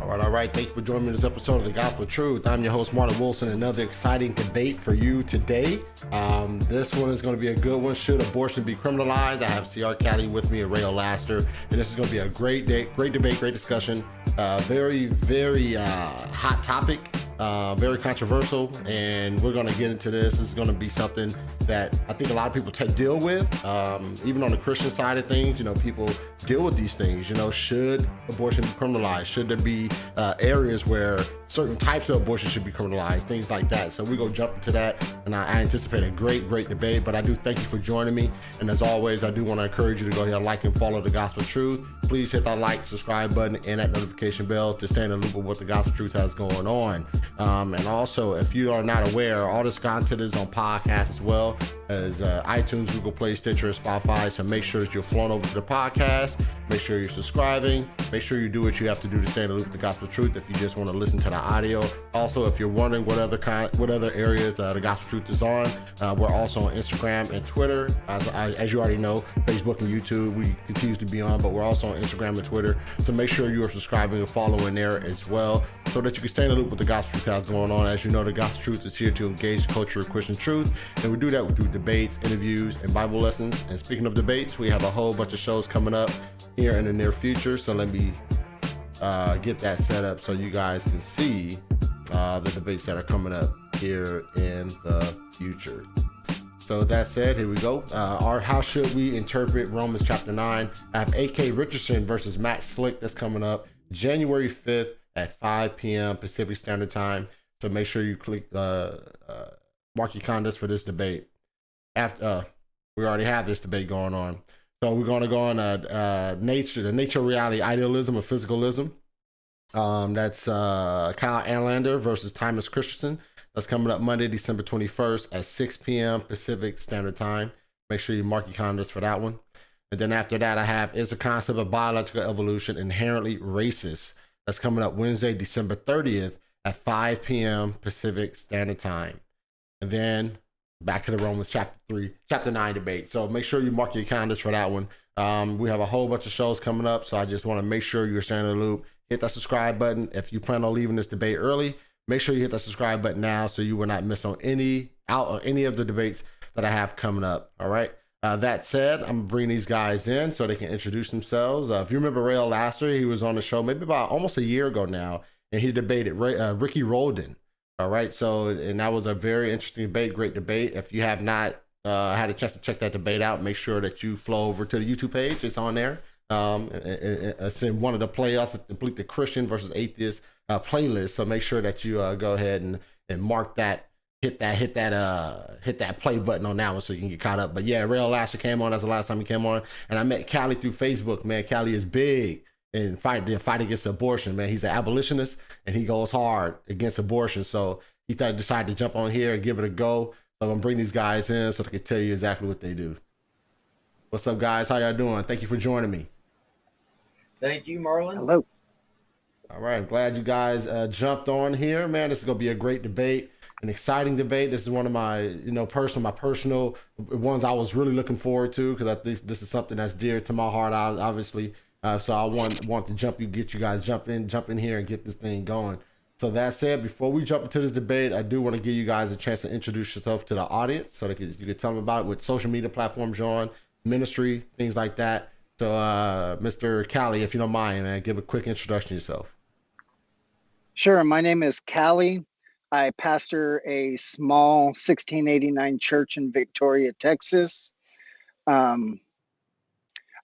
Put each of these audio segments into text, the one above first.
All right. Thank you for joining me in this episode of The Gospel Truth. I'm your host, Martin Wilson. Another exciting debate for you today. This one is going to be a good one. Should abortion be criminalized? I have Cali with me, RAO Laster, and this is going to be a great debate, great discussion. Very hot topic, very controversial, and we're going to get into this. This is going to be something that I think a lot of people deal with, even on the Christian side of things. People deal with these things. Should abortion be criminalized? Should there be areas where certain types of abortion should be criminalized? Things like that. So we're going to jump into that, and I anticipate a great debate. But I do thank you for joining me, and as always, I do want to encourage you to go ahead and like and follow The Gospel Truth. Please hit that like, subscribe button, and that notification bell to stay in the loop of what The Gospel Truth has going on. And also, if you are not aware, all this content is on podcast as well as iTunes, Google Play, Stitcher, and Spotify. So make sure that you're flowing over to the podcast. Make sure you're subscribing. Make sure you do what you have to do to stay in the loop with The Gospel Truth if you just want to listen to the audio. Also, if you're wondering what other areas The Gospel Truth is on, we're also on Instagram and Twitter. As you already know, Facebook and YouTube, we continue to be on, but we're also on Instagram and Twitter. So make sure you are subscribing and following there as well, so that you can stay in the loop with The Gospel Truth has going on. As you know, The Gospel Truth is here to engage the culture of Christian truth, and we do that through debates, interviews, and Bible lessons. And speaking of debates, we have a whole bunch of shows coming up here in the near future. So let me get that set up so you guys can see the debates that are coming up here in the future. So with that said, here we go. How should we interpret Romans chapter 9? I have A.K. Richardson versus Matt Slick. That's coming up January 5th at 5 p.m. Pacific Standard Time. So make sure you click mark your calendars for this debate. After we already have this debate going on. So we're going to go on the nature reality idealism or physicalism. That's Kyle Anlander versus Timus Christensen. That's coming up Monday, December 21st at 6 p.m. Pacific Standard Time. Make sure you mark your calendars for that one. And then after that, I have Is the Concept of Biological Evolution Inherently Racist? That's coming up Wednesday, December 30th at 5 p.m. Pacific Standard Time. And then back to the Romans chapter 9 debate. So make sure you mark your calendars for that one. We have a whole bunch of shows coming up, so I just want to make sure you're staying in the loop. Hit that subscribe button. If you plan on leaving this debate early, make sure you hit that subscribe button now so you will not miss on any of the debates that I have coming up. All right. That said, I'm gonna bring these guys in so they can introduce themselves. If you remember RAO Laster, he was on the show maybe about almost a year ago now, and he debated Ricky Roldan. All right. So, and that was a very interesting debate, great debate. If you have not had a chance to check that debate out, make sure that you flow over to the YouTube page. It's on there. It's in one of the playlists, the Christian versus atheist playlist. So make sure that you go ahead and mark that, hit that play button on that one so you can get caught up. But yeah, RAO Laster came on. That's the last time he came on, and I met Cali through Facebook. Man, Cali is big in fight against abortion. Man, he's an abolitionist and he goes hard against abortion. So he decided to jump on here and give it a go. So I'm gonna bring these guys in so they can tell you exactly what they do. What's up, guys? How y'all doing? Thank you for joining me. Thank you, Marlon. Hello. All right, I'm glad you guys jumped on here, man. This is gonna be a great debate, an exciting debate. This is one of my, personal ones I was really looking forward to, because I think this is something that's dear to my heart, obviously. So I want to get you guys jump in here and get this thing going. So that said, before we jump into this debate, I do want to give you guys a chance to introduce yourself to the audience, so that you can tell them about what social media platforms you're on, ministry, things like that. So, Mr. Cali, if you don't mind, man, give a quick introduction to yourself. Sure. My name is Cali. I pastor a small 1689 church in Victoria, Texas.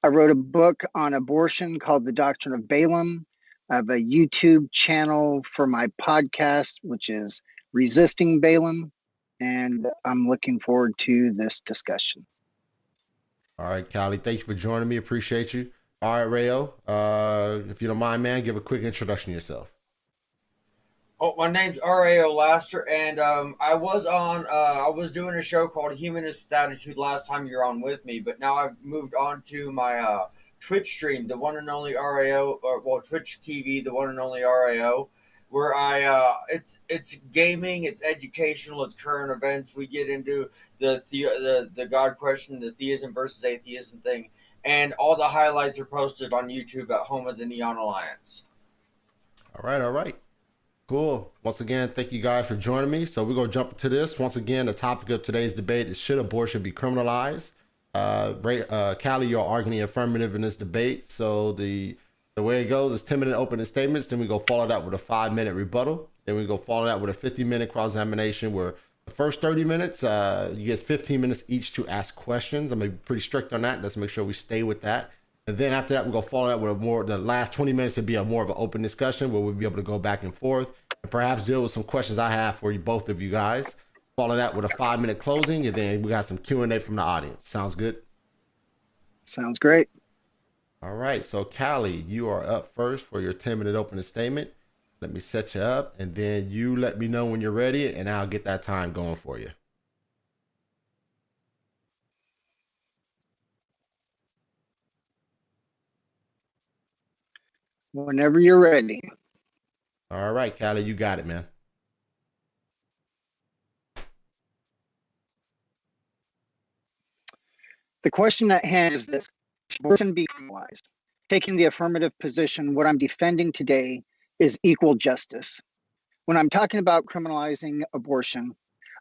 I wrote a book on abortion called The Doctrine of Balaam. I have a YouTube channel for my podcast, which is Resisting Balaam, and I'm looking forward to this discussion. All right, Cali, thank you for joining me. Appreciate you. All right, RAO, if you don't mind, man, give a quick introduction to yourself. Oh, my name's RAO Laster, and I was doing a show called Humanist with Attitude last time you were on with me, but now I've moved on to my Twitch stream, the one and only RAO, Twitch TV, the one and only RAO, where it's gaming, it's educational, it's current events. We get into the God question, the theism versus atheism thing, and all the highlights are posted on YouTube at home of the Neon Alliance. All right. Cool. Once again, thank you guys for joining me. So we're gonna jump into this. Once again, the topic of today's debate is should abortion be criminalized? Cali, you're arguing the affirmative in this debate. So the way it goes is 10-minute opening statements. Then we go follow that with a 5-minute rebuttal. Then we go follow that with a 50-minute cross-examination where the first 30 minutes, you get 15 minutes each to ask questions. I'm gonna be pretty strict on that. Let's make sure we stay with that. And then after that, we're gonna follow that with the last 20 minutes to be a more of an open discussion where we'll be able to go back and forth and perhaps deal with some questions I have for you, both of you guys. Follow that with a 5-minute closing, and then we got some Q&A from the audience. Sounds good? Sounds great. All right, so Cali, you are up first for your 10-minute opening statement. Let me set you up, and then you let me know when you're ready, and I'll get that time going for you. Whenever you're ready. All right, Cali, you got it, man. The question at hand is this: should abortion be criminalized? Taking the affirmative position, what I'm defending today is equal justice. When I'm talking about criminalizing abortion,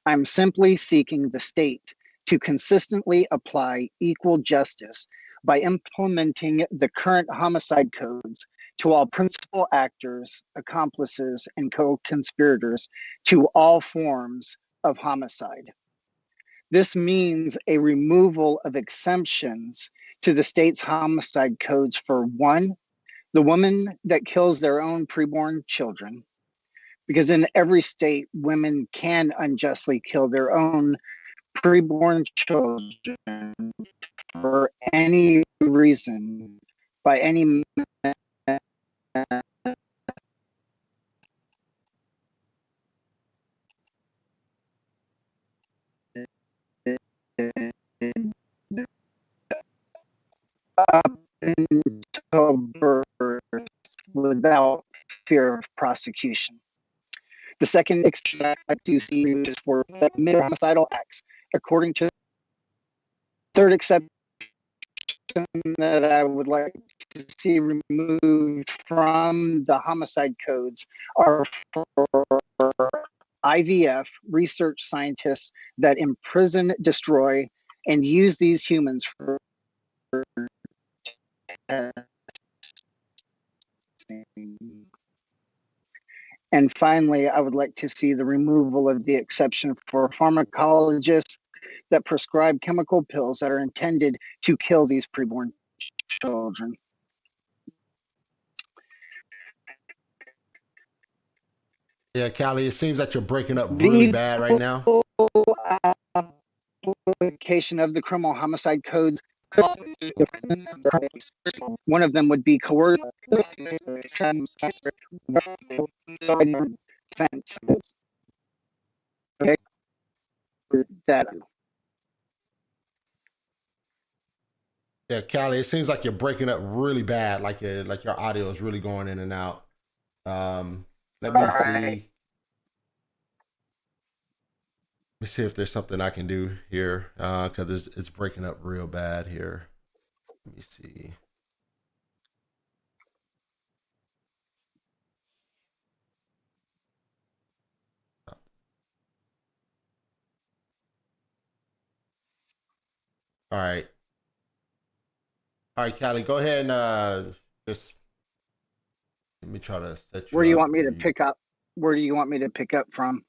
I'm simply seeking the state to consistently apply equal justice by implementing the current homicide codes to all principal actors, accomplices, and co-conspirators to all forms of homicide. This means a removal of exemptions to the state's homicide codes for one, the woman that kills their own preborn children, because in every state, women can unjustly kill their own preborn children for any reason, by any up until birth without fear of prosecution. The second exception I do see is for homicidal acts. According to the third exception that I would like to see removed from the homicide codes are for IVF research scientists that imprison, destroy, and use these humans for and finally, I would like to see the removal of the exception for pharmacologists that prescribe chemical pills that are intended to kill these preborn children. Yeah, Cali, it seems like you're breaking up really bad right now. Application of the criminal homicide codes. One of them would be coercive. Okay. That. Yeah, Cali, it seems like you're breaking up really bad, like your audio is really going in and out. Let me see. Let me see if there's something I can do here, because it's breaking up real bad here. Let me see. All right. All right, Cali, go ahead and just let me try to set you. Where do you want me to pick up? Where do you want me to pick up from?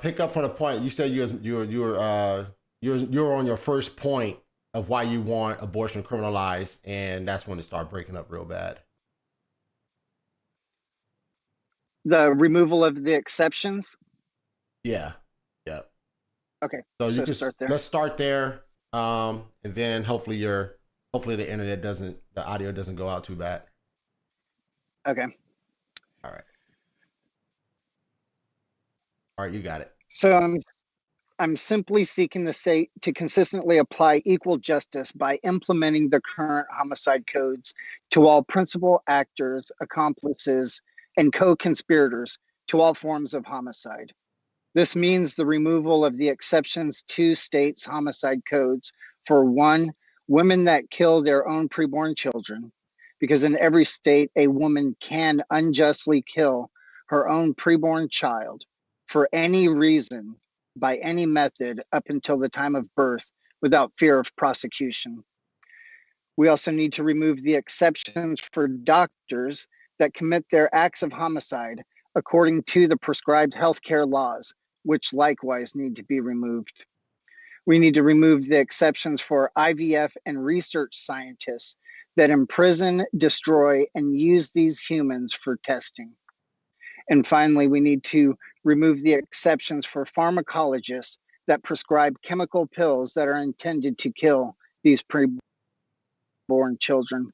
Pick up from the point you said you're on your first point of why you want abortion criminalized, and that's when it started breaking up real bad. The removal of the exceptions. Yeah. Yeah. Okay. So you can start there. Let's start there, and then hopefully the audio doesn't go out too bad. Okay. All right, you got it. So I'm simply seeking the state to consistently apply equal justice by implementing the current homicide codes to all principal actors, accomplices, and co-conspirators to all forms of homicide. This means the removal of the exceptions to states' homicide codes for one, women that kill their own preborn children, because in every state, a woman can unjustly kill her own preborn child for any reason, by any method, up until the time of birth, without fear of prosecution. We also need to remove the exceptions for doctors that commit their acts of homicide according to the prescribed healthcare laws, which likewise need to be removed. We need to remove the exceptions for IVF and research scientists that imprison, destroy, and use these humans for testing. And finally, we need to remove the exceptions for pharmacologists that prescribe chemical pills that are intended to kill these preborn children.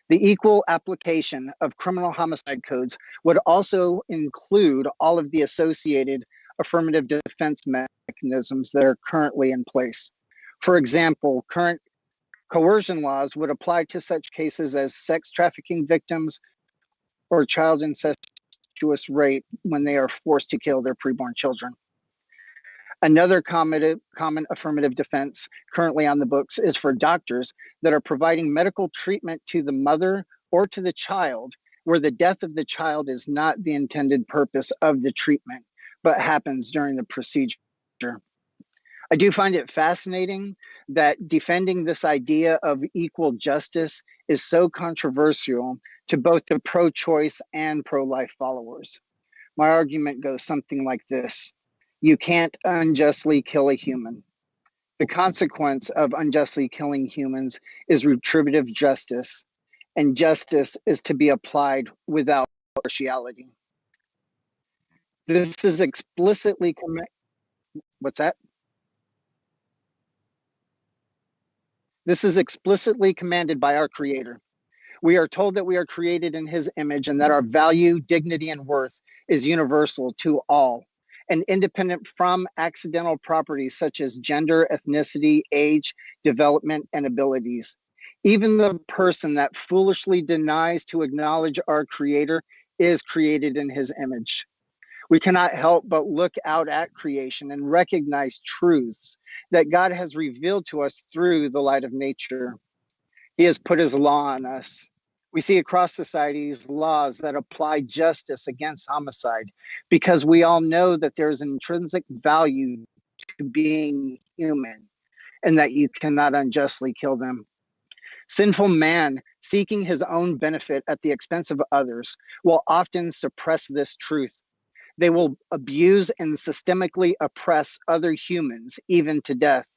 The equal application of criminal homicide codes would also include all of the associated affirmative defense mechanisms that are currently in place. For example, current coercion laws would apply to such cases as sex trafficking victims or child incestuous rape when they are forced to kill their preborn children. Another common affirmative defense currently on the books is for doctors that are providing medical treatment to the mother or to the child where the death of the child is not the intended purpose of the treatment, but happens during the procedure. I do find it fascinating that defending this idea of equal justice is so controversial to both the pro-choice and pro-life followers. My argument goes something like this. You can't unjustly kill a human. The consequence of unjustly killing humans is retributive justice, and justice is to be applied without partiality. This is explicitly What's that? This is explicitly commanded by our Creator. We are told that we are created in His image and that our value, dignity, and worth is universal to all and independent from accidental properties such as gender, ethnicity, age, development, and abilities. Even the person that foolishly denies to acknowledge our Creator is created in His image. We cannot help but look out at creation and recognize truths that God has revealed to us through the light of nature. He has put His law on us. We see across societies laws that apply justice against homicide because we all know that there is an intrinsic value to being human and that you cannot unjustly kill them. Sinful man, seeking his own benefit at the expense of others, will often suppress this truth. They will abuse and systemically oppress other humans, even to death.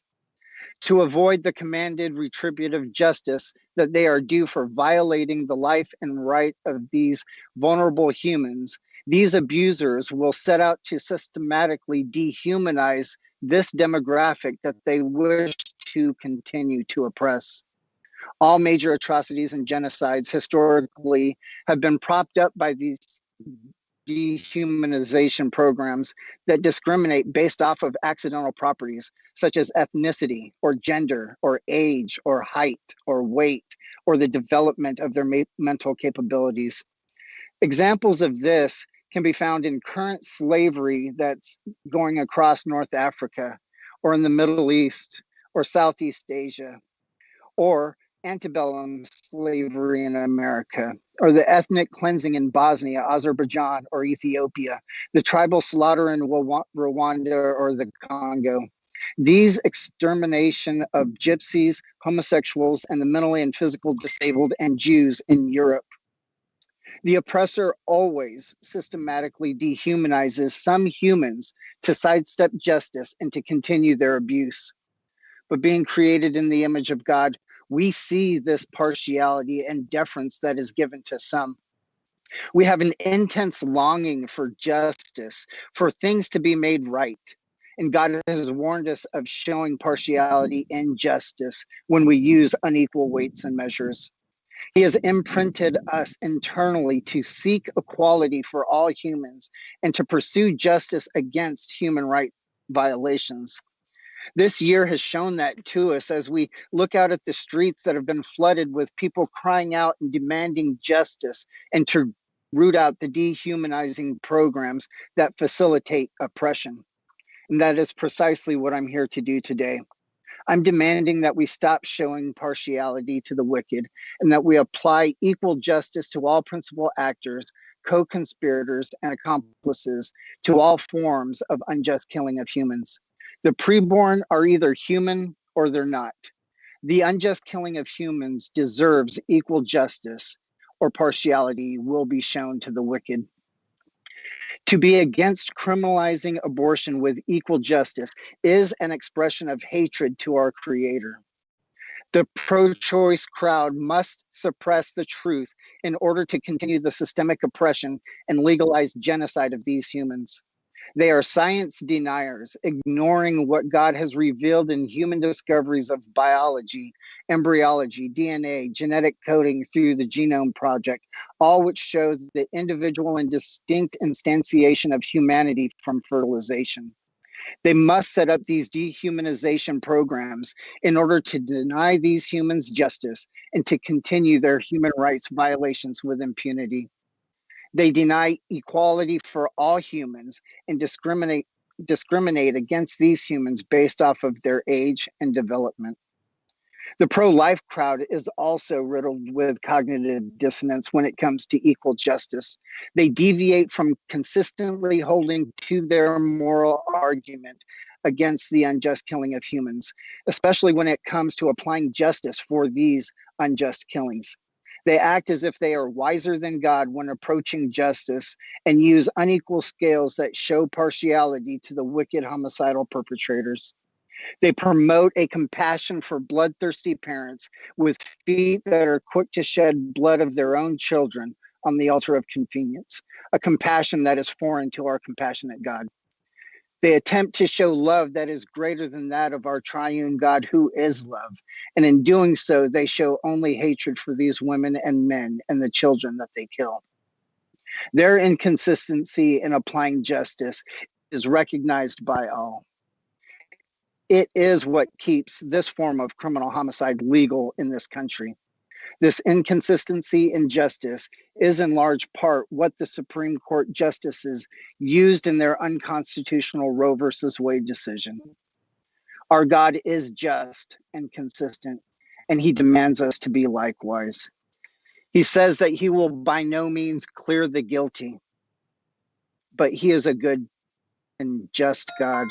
To avoid the commanded retributive justice that they are due for violating the life and right of these vulnerable humans, these abusers will set out to systematically dehumanize this demographic that they wish to continue to oppress. All major atrocities and genocides historically have been propped up by these dehumanization programs that discriminate based off of accidental properties such as ethnicity or gender or age or height or weight or the development of their mental capabilities. Examples of this can be found in current slavery that's going across North Africa or in the Middle East or Southeast Asia, or antebellum slavery in America, or the ethnic cleansing in Bosnia, Azerbaijan, or Ethiopia, the tribal slaughter in Rwanda or the Congo. These extermination of gypsies, homosexuals, and the mentally and physically disabled and Jews in Europe. The oppressor always systematically dehumanizes some humans to sidestep justice and to continue their abuse. But being created in the image of God, we see this partiality and deference that is given to some. We have an intense longing for justice, for things to be made right. And God has warned us of showing partiality and justice when we use unequal weights and measures. He has imprinted us internally to seek equality for all humans and to pursue justice against human rights violations. This year has shown that to us as we look out at the streets that have been flooded with people crying out and demanding justice, and to root out the dehumanizing programs that facilitate oppression. And that is precisely what I'm here to do today. I'm demanding that we stop showing partiality to the wicked and that we apply equal justice to all principal actors, co-conspirators, and accomplices to all forms of unjust killing of humans. The preborn are either human or they're not. The unjust killing of humans deserves equal justice, or partiality will be shown to the wicked. To be against criminalizing abortion with equal justice is an expression of hatred to our Creator. The pro-choice crowd must suppress the truth in order to continue the systemic oppression and legalized genocide of these humans. They are science deniers, ignoring what God has revealed in human discoveries of biology, embryology, DNA, genetic coding through the Genome Project, all which shows the individual and distinct instantiation of humanity from fertilization. They must set up these dehumanization programs in order to deny these humans justice and to continue their human rights violations with impunity. They deny equality for all humans and discriminate against these humans based off of their age and development. The pro-life crowd is also riddled with cognitive dissonance when it comes to equal justice. They deviate from consistently holding to their moral argument against the unjust killing of humans, especially when it comes to applying justice for these unjust killings. They act as if they are wiser than God when approaching justice and use unequal scales that show partiality to the wicked homicidal perpetrators. They promote a compassion for bloodthirsty parents with feet that are quick to shed blood of their own children on the altar of convenience, a compassion that is foreign to our compassionate God. They attempt to show love that is greater than that of our triune God, who is love. And in doing so, they show only hatred for these women and men and the children that they kill. Their inconsistency in applying justice is recognized by all. It is what keeps this form of criminal homicide legal in this country. This inconsistency in justice is in large part what the Supreme Court justices used in their unconstitutional Roe versus Wade decision. Our God is just and consistent, and he demands us to be likewise. He says that he will by no means clear the guilty, but he is a good and just God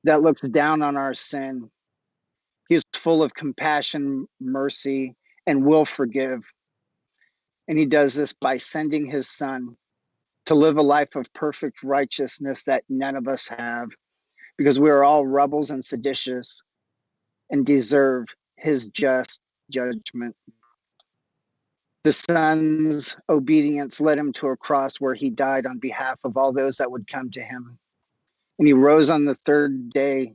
that looks down on our sin. He is full of compassion, mercy, and will forgive. And he does this by sending his son to live a life of perfect righteousness that none of us have, because we are all rebels and seditious and deserve his just judgment. The son's obedience led him to a cross where he died on behalf of all those that would come to him. And he rose on the third day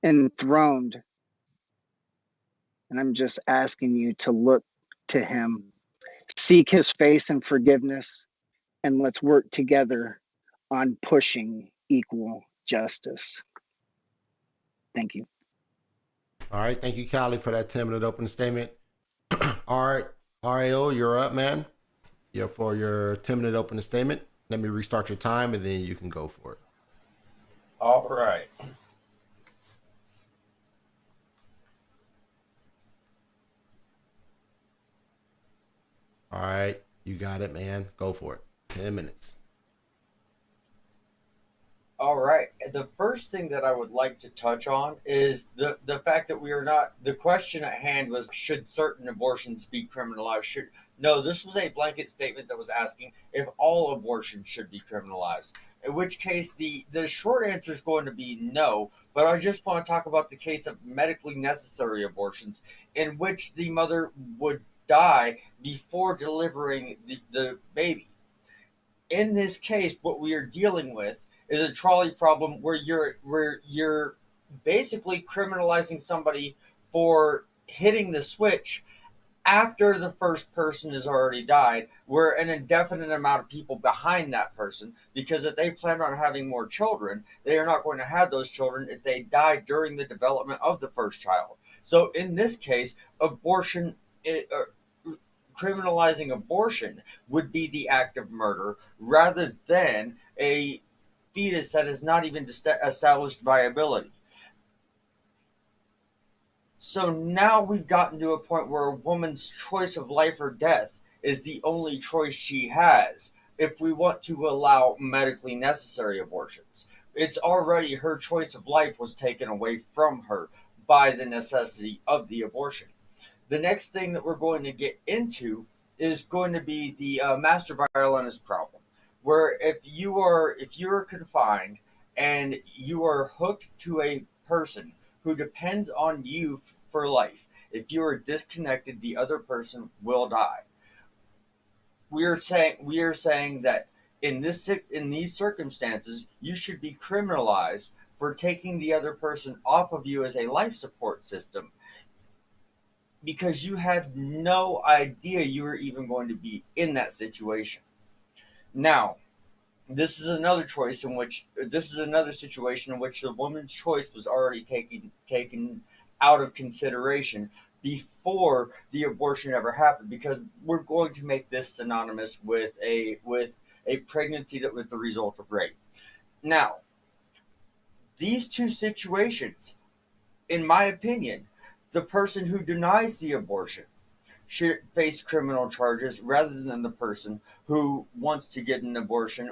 enthroned. And I'm just asking you to look to him, seek his face and forgiveness, and let's work together on pushing equal justice. Thank you. All right. Thank you, Cali, for that 10-minute opening statement. All right. RAO, you're up, man. Yeah, for your 10-minute opening statement. Let me restart your time, and then you can go for it. All right. All right. You got it, man. Go for it. 10 minutes. All right. The first thing that I would like to touch on is the fact that we are not. The question at hand was, should certain abortions be criminalized? No, this was a blanket statement that was asking if all abortions should be criminalized. In which case, the short answer is going to be no. But I just want to talk about the case of medically necessary abortions, in which the mother would die before delivering the baby. In this case, what we are dealing with is a trolley problem where you're basically criminalizing somebody for hitting the switch after the first person has already died, where an indefinite amount of people behind that person, because if they plan on having more children, they are not going to have those children if they die during the development of the first child. So in this case, criminalizing abortion would be the act of murder rather than a fetus that has not even established viability. So now we've gotten to a point where a woman's choice of life or death is the only choice she has if we want to allow medically necessary abortions. It's already her choice of life was taken away from her by the necessity of the abortion. The next thing that we're going to get into is going to be the master violinist problem, where if you are confined and you are hooked to a person who depends on you for life, if you are disconnected, the other person will die. We are saying that in these circumstances, you should be criminalized for taking the other person off of you as a life support system because you had no idea you were even going to be in that situation. Now, this is another situation in which the woman's choice was already taken out of consideration before the abortion ever happened, because we're going to make this synonymous with a pregnancy that was the result of rape. Now, these two situations, in my opinion, the person who denies the abortion should face criminal charges rather than the person who wants to get an abortion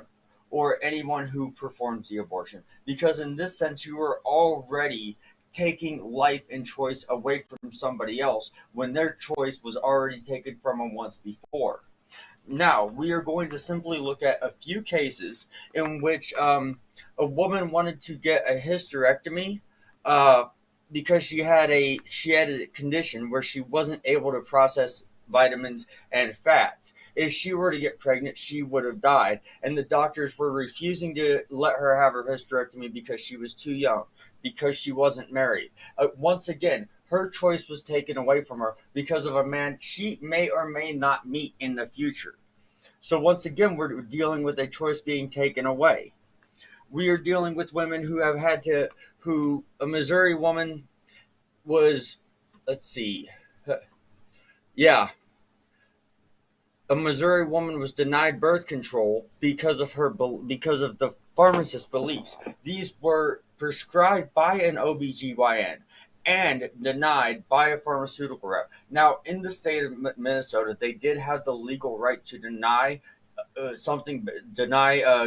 or anyone who performs the abortion. Because in this sense, you are already taking life and choice away from somebody else when their choice was already taken from them once before. Now, we are going to simply look at a few cases in which a woman wanted to get a hysterectomy uh, because she had a condition where she wasn't able to process vitamins and fats. If she were to get pregnant, she would have died, and the doctors were refusing to let her have her hysterectomy because she was too young, because she wasn't married. Once again, her choice was taken away from her because of a man she may or may not meet in the future. So once again, we're dealing with a choice being taken away. We are dealing with women who have had to, who a Missouri woman was, let's see, yeah, a Missouri woman was denied birth control because of the pharmacist's beliefs. These were prescribed by an OBGYN and denied by a pharmaceutical rep. Now, in the state of Minnesota, they did have the legal right to deny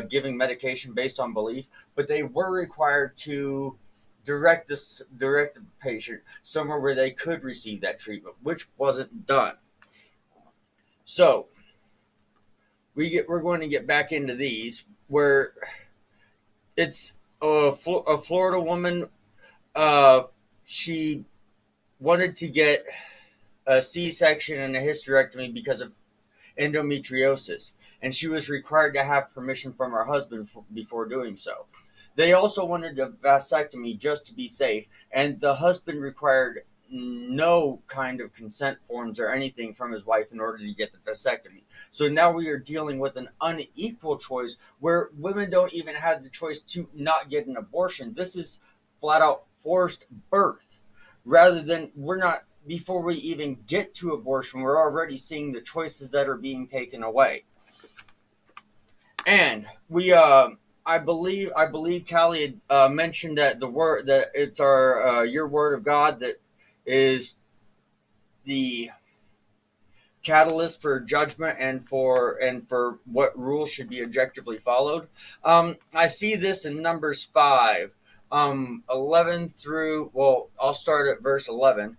giving medication based on belief, but they were required to direct the patient somewhere where they could receive that treatment, which wasn't done. So we're going to get back into these where it's a Florida woman. Uh, she wanted to get a C-section and a hysterectomy because of endometriosis, and she was required to have permission from her husband before doing so. They also wanted a vasectomy just to be safe, and the husband required no kind of consent forms or anything from his wife in order to get the vasectomy. So now we are dealing with an unequal choice where women don't even have the choice to not get an abortion. This is flat out forced birth. Rather than we're not before we even get to abortion, we're already seeing the choices that are being taken away. And I believe Cali had mentioned that the word that it's our your word of God that is the catalyst for judgment and for what rules should be objectively followed. I see this in Numbers 5, 11 through. Well, I'll start at verse 11.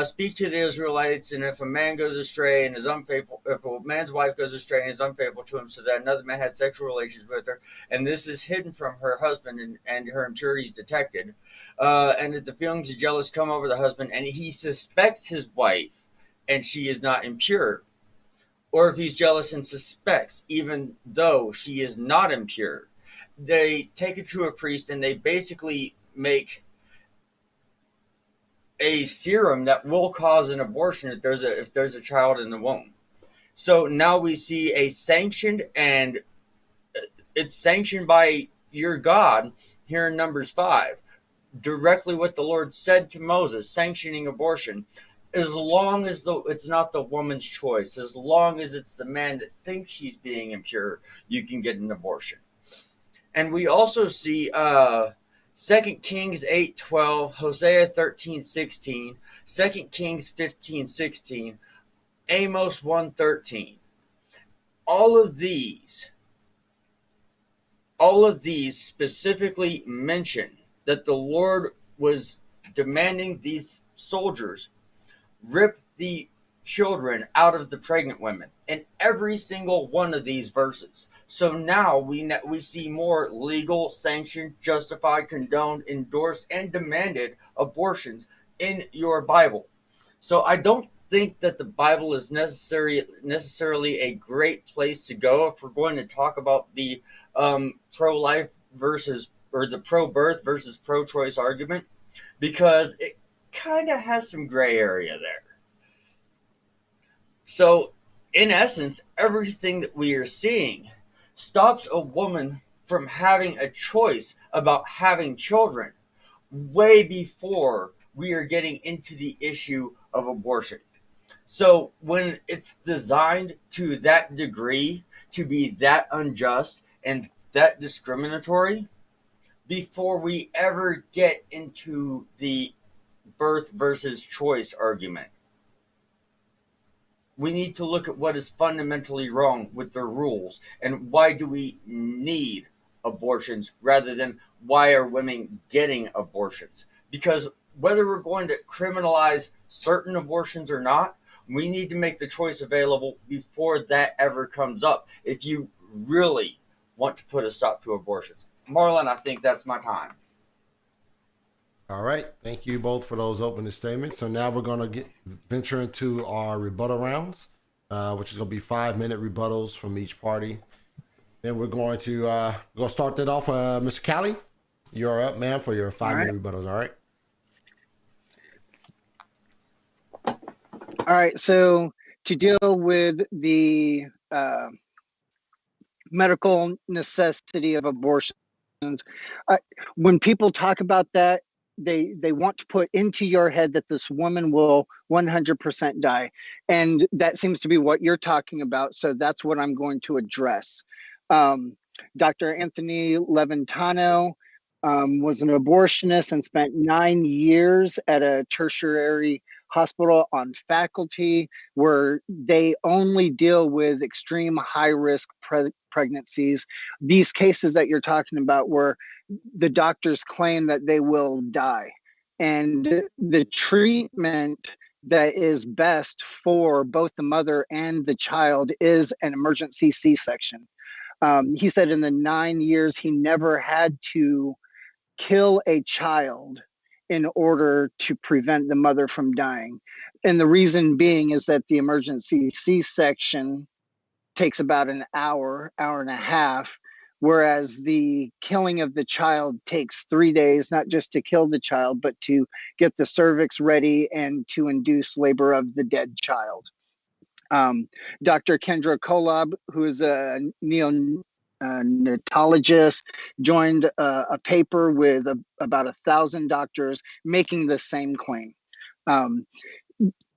Speak to the Israelites, and if a man goes astray and is unfaithful, if a man's wife goes astray and is unfaithful to him, so that another man had sexual relations with her, and this is hidden from her husband, and her impurity is detected, and if the feelings of jealous come over the husband, and he suspects his wife, and she is not impure, or if he's jealous and suspects, even though she is not impure, they take it to a priest and they basically make a serum that will cause an abortion if there's a child in the womb. So now we see a sanctioned, and it's sanctioned by your God here in Numbers 5, directly what the Lord said to Moses, sanctioning abortion. As long as it's not the woman's choice, as long as it's the man that thinks she's being impure, you can get an abortion. And we also see 2 Kings 8:12, Hosea 13:16, 2 Kings 15:16, Amos 1:13. All of these all of these specifically mention that the Lord was demanding these soldiers rip the children out of the pregnant women in every single one of these verses. So now we see more legal, sanctioned, justified, condoned, endorsed, and demanded abortions in your Bible. So I don't think that the Bible is necessarily a great place to go if we're going to talk about the pro-life versus or the pro-birth versus pro-choice argument, because it kind of has some gray area there. So, in essence, everything that we are seeing stops a woman from having a choice about having children way before we are getting into the issue of abortion. So, when it's designed to that degree to be that unjust and that discriminatory, before we ever get into the birth versus choice argument, we need to look at what is fundamentally wrong with the rules and why do we need abortions rather than why are women getting abortions. Because whether we're going to criminalize certain abortions or not, we need to make the choice available before that ever comes up if you really want to put a stop to abortions. Marlon, I think that's my time. All right. Thank you both for those opening statements. So now we're going to venture into our rebuttal rounds, which is going to be 5-minute rebuttals from each party. Then we're going to go start that off. Mr. Cali, you're up, man, for your 5-minute rebuttals. All right. All right. So to deal with the medical necessity of abortions, when people talk about that, they want to put into your head that this woman will 100% die, and that seems to be what you're talking about. So that's what I'm going to address. Dr. Anthony Leventano was an abortionist and spent 9 years at a tertiary hospital on faculty where they only deal with extreme high risk pregnancies. These cases that you're talking about where the doctors claim that they will die, and the treatment that is best for both the mother and the child is an emergency C-section. He said in the 9 years he never had to kill a child in order to prevent the mother from dying. And the reason being is that the emergency C-section takes about an hour, hour and a half, whereas the killing of the child takes 3 days, not just to kill the child, but to get the cervix ready and to induce labor of the dead child. Dr. Kendra Kolob, who is a neonatologist, joined a paper with about 1,000 doctors making the same claim.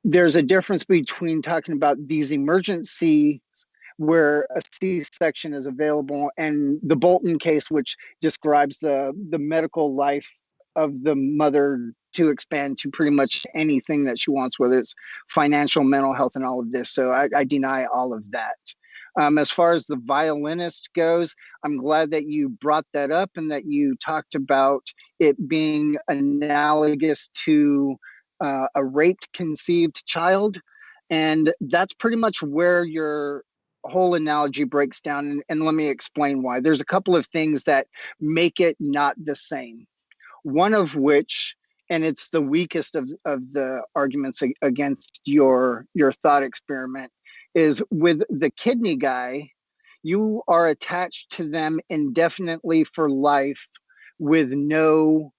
There's a difference between talking about these emergency where a C-section is available and the Bolton case, which describes the medical life of the mother to expand to pretty much anything that she wants, whether it's financial, mental health, and all of this. So I deny all of that. As far as the violinist goes, I'm glad that you brought that up and that you talked about it being analogous to a raped conceived child. And that's pretty much where your whole analogy breaks down. And let me explain why. There's a couple of things that make it not the same. One of which, and it's the weakest of the arguments against your thought experiment, is with the kidney guy, you are attached to them indefinitely for life with no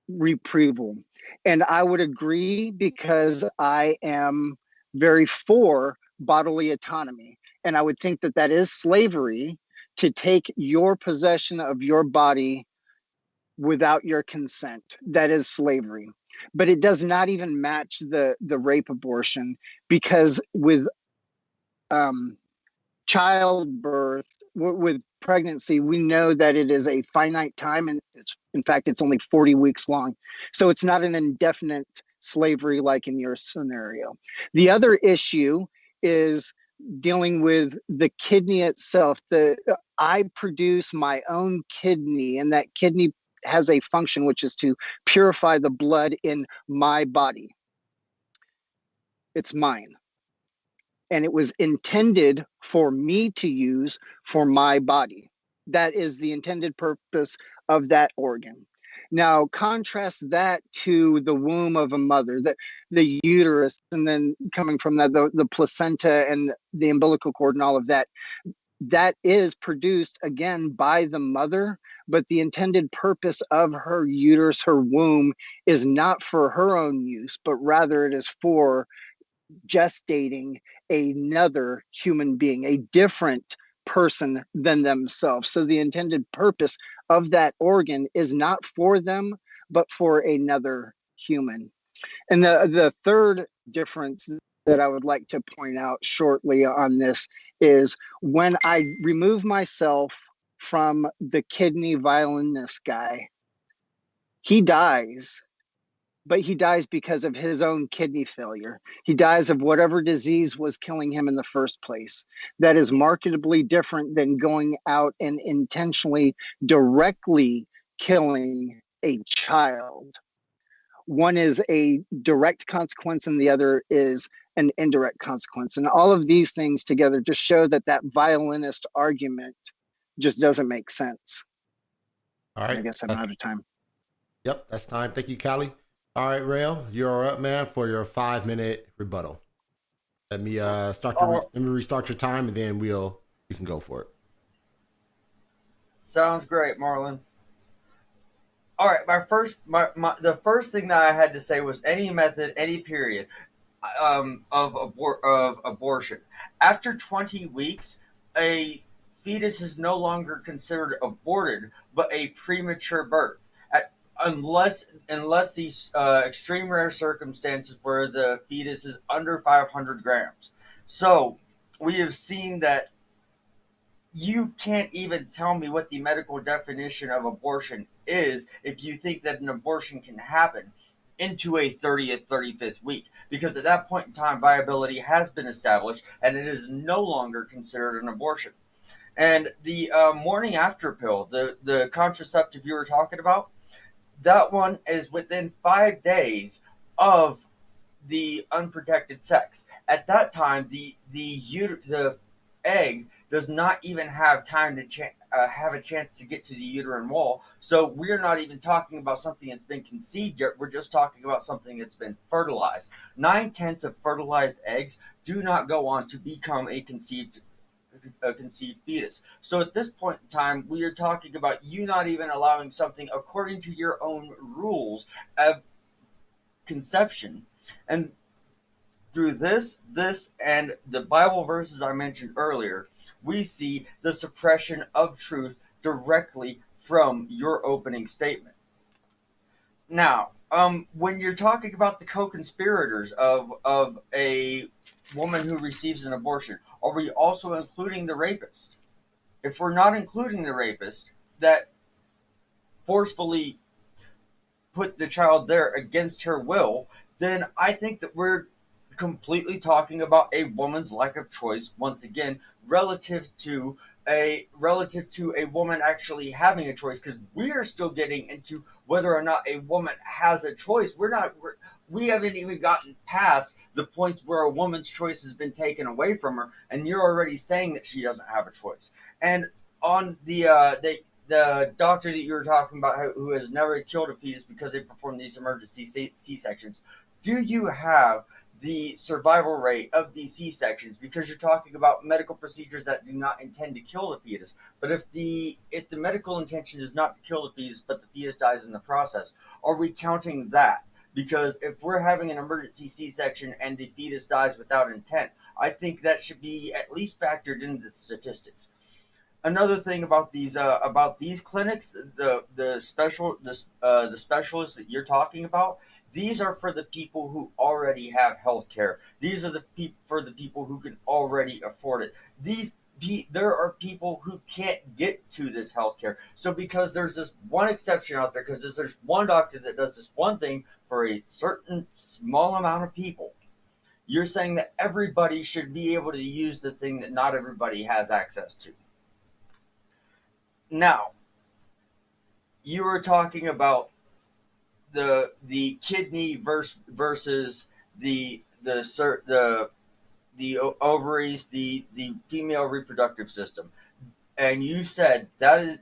reprieval. And I would agree because I am very for bodily autonomy. And I would think that that is slavery to take your possession of your body without your consent. That is slavery. But it does not even match the rape abortion, because with childbirth with pregnancy, we know that it is a finite time, and in fact it's only 40 weeks long, so it's not an indefinite slavery like in your scenario. The other issue is dealing with the kidney itself. I produce my own kidney, and that kidney has a function which is to purify the blood in my body. It's mine. And it was intended for me to use for my body. That is the intended purpose of that organ. Now, contrast that to the womb of a mother, the uterus, and then coming from that, the placenta and the umbilical cord and all of that. That is produced again by the mother, but the intended purpose of her uterus, her womb, is not for her own use, but rather it is for gestating another human being, a different person than themselves. So the intended purpose of that organ is not for them, but for another human. And the third difference that I would like to point out shortly on this is when I remove myself from the kidney violinist guy, he dies, but he dies because of his own kidney failure. He dies of whatever disease was killing him in the first place. That is markedly different than going out and intentionally, directly killing a child. One is a direct consequence and the other is an indirect consequence. And all of these things together just show that that violinist argument just doesn't make sense. All right. I guess I'm out of time. Yep, that's time. Thank you, Cali. All right, Rail, you're up, man, for your 5-minute rebuttal. Let me let me restart your time, and then you can go for it. Sounds great, Marlon. All right, the first thing that I had to say was any method, any period of abortion. After 20 weeks, a fetus is no longer considered aborted, but a premature birth. Unless these extreme rare circumstances where the fetus is under 500 grams. So we have seen that you can't even tell me what the medical definition of abortion is if you think that an abortion can happen into a 30th, 35th week. Because at that point in time, viability has been established and it is no longer considered an abortion. And the morning after pill, the contraceptive you were talking about, that one is within 5 days of the unprotected sex. At that time, the egg does not even have time to have a chance to get to the uterine wall. So we're not even talking about something that's been conceived yet. We're just talking about something that's been fertilized. 9/10 of fertilized eggs do not go on to become a conceived fetus. So at this point in time, we are talking about you not even allowing something according to your own rules of conception. And through this, and the Bible verses I mentioned earlier, we see the suppression of truth directly from your opening statement. Now, when you're talking about the co-conspirators of a woman who receives an abortion, are we also including the rapist? If we're not including the rapist that forcefully put the child there against her will, then I think that we're completely talking about a woman's lack of choice once again relative to a woman actually having a choice, because we are still getting into whether or not a woman has a choice. We haven't even gotten past the points where a woman's choice has been taken away from her, and you're already saying that she doesn't have a choice. And on the doctor that you were talking about who has never killed a fetus because they performed these emergency C-sections, do you have the survival rate of these C-sections? Because you're talking about medical procedures that do not intend to kill the fetus. But if the medical intention is not to kill the fetus, but the fetus dies in the process, are we counting that? Because if we're having an emergency C-section and the fetus dies without intent, I think that should be at least factored into the statistics. Another thing about these clinics, the specialists that you're talking about, these are for the people who already have health care. These are for the people who can already afford it. there are people who can't get to this healthcare. So because there's this one exception out there, because there's one doctor that does this one thing for a certain small amount of people, you're saying that everybody should be able to use the thing that not everybody has access to. Now, you were talking about the kidney versus the ovaries, the female reproductive system, and you said that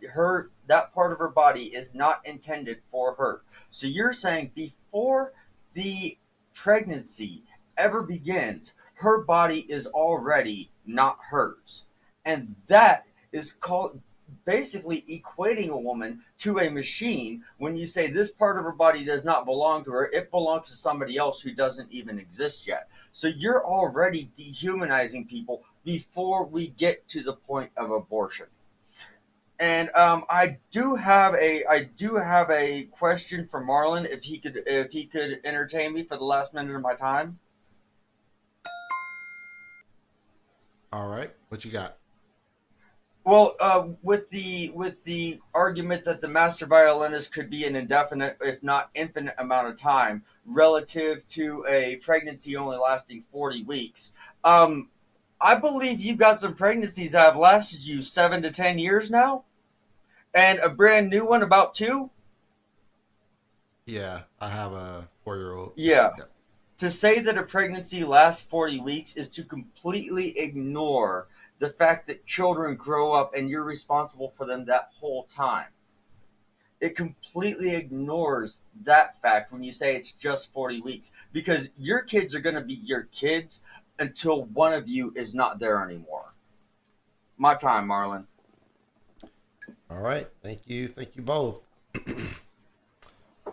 part of her body is not intended for her. So you're saying before the pregnancy ever begins, her body is already not hers, and that is called basically equating a woman to a machine. When you say this part of her body does not belong to her, it belongs to somebody else who doesn't even exist yet. So you're already dehumanizing people before we get to the point of abortion. And I do have a question for Marlon, if he could entertain me for the last minute of my time. All right, what you got? Well, with the argument that the master violinist could be an indefinite, if not infinite, amount of time relative to a pregnancy only lasting 40 weeks, I believe you've got some pregnancies that have lasted you 7 to 10 years now, and a brand new one about 2. Yeah, I have a 4-year-old. Yeah. Yep. To say that a pregnancy lasts 40 weeks is to completely ignore the fact that children grow up and you're responsible for them that whole time. It completely ignores that fact when you say it's just 40 weeks, because your kids are going to be your kids until one of you is not there anymore. My time, Marlon. All right, thank you both.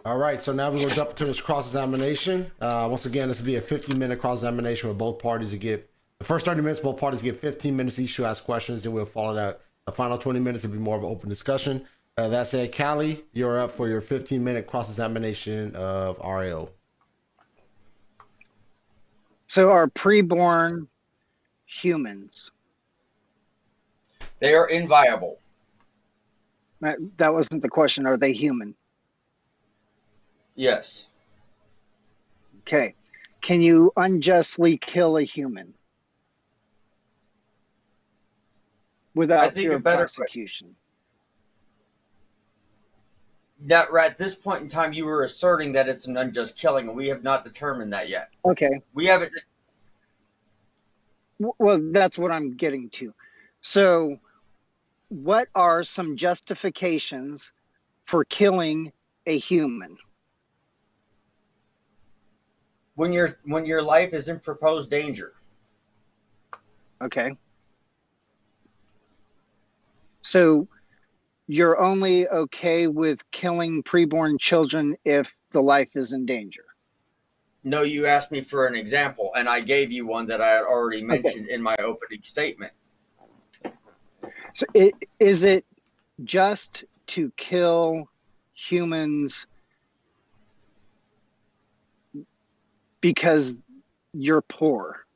All right, so now we're going to jump into this cross-examination. Once again, this will be a 15-minute cross-examination where both parties get the first 30 minutes. Both parties get 15 minutes each to ask questions. Then we'll follow that. The final 20 minutes will be more of an open discussion. That said, Cali, you're up for your 15-minute cross-examination of RAO. So are preborn humans? They are inviolable. That wasn't the question. Are they human? Yes. Okay. Can you unjustly kill a human without fear of prosecution? That right at this point in time, you were asserting that it's an unjust killing, and we have not determined that yet. Okay. We haven't. Well, that's what I'm getting to. So, what are some justifications for killing a human? When your life is in proposed danger. Okay. So you're only okay with killing preborn children if the life is in danger? No, you asked me for an example, and I gave you one that I had already mentioned in my opening statement. So is it just to kill humans because you're poor?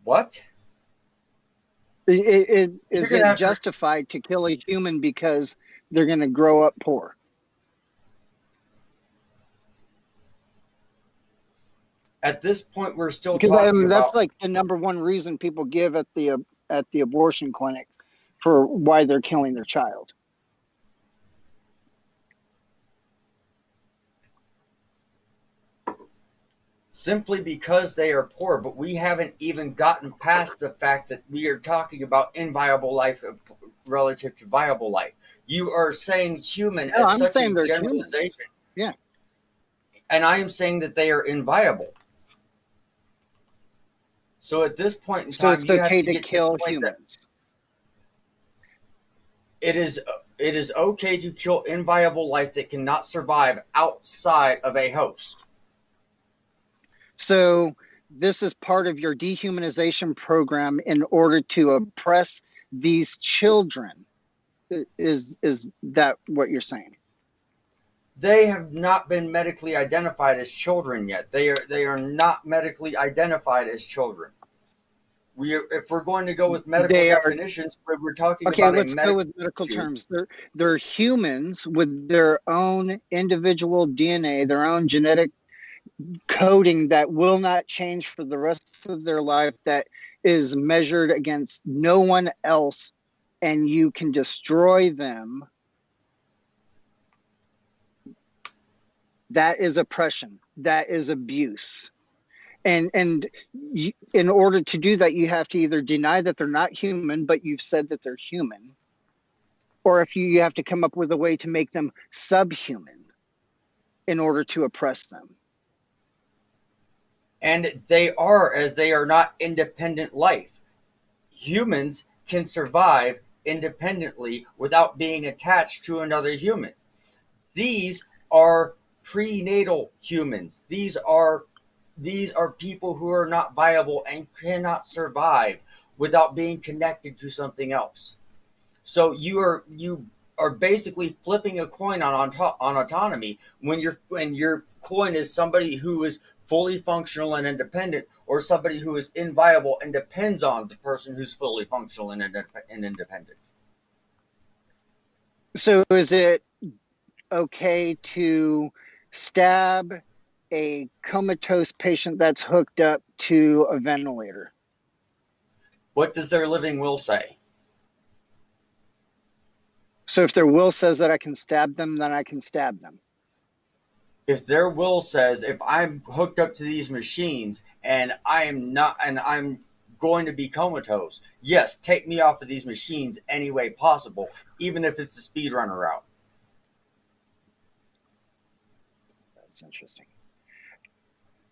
What? Is it justified to kill a human because they're going to grow up poor? At this point, we're still Because talking that's about, like the number one reason people give at the abortion clinic for why they're killing their child. simply because they are poor, but we haven't even gotten past the fact that we are talking about inviolable life relative to viable life. You are saying human No, as I'm such saying a they're generalization. humans. Yeah. And I am saying that they are inviolable. So at this point in So time, it's you have okay to to get kill to the point that humans. it is okay to kill inviolable life that cannot survive outside of a host. So this is part of your dehumanization program in order to oppress these children. Is that what you're saying? they have not been medically identified as children yet. They are not medically identified as children. If we're going to go with medical They are definitions, we're talking okay. about a Let's go medical with medical issue. terms. They're humans with their own individual DNA, their own genetic coding that will not change for the rest of their life, that is measured against no one else, and you can destroy them. That is oppression. That is abuse. And in order to do that, you have to either deny that they're not human, but you've said that they're human, or if you have to come up with a way to make them subhuman in order to oppress them. And they are, as they are not independent life. Humans can survive independently without being attached to another human. These are prenatal humans. These are people who are not viable and cannot survive without being connected to something else. So you are basically flipping a coin on autonomy when your coin is somebody who is fully functional and independent, or somebody who is inviable and depends on the person who's fully functional and independent. So is it okay to stab a comatose patient that's hooked up to a ventilator? What does their living will say? So if their will says that I can stab them, then I can stab them. If their will says, if I'm hooked up to these machines and I'm going to be comatose, yes, take me off of these machines any way possible, even if it's a speedrunner route. That's interesting.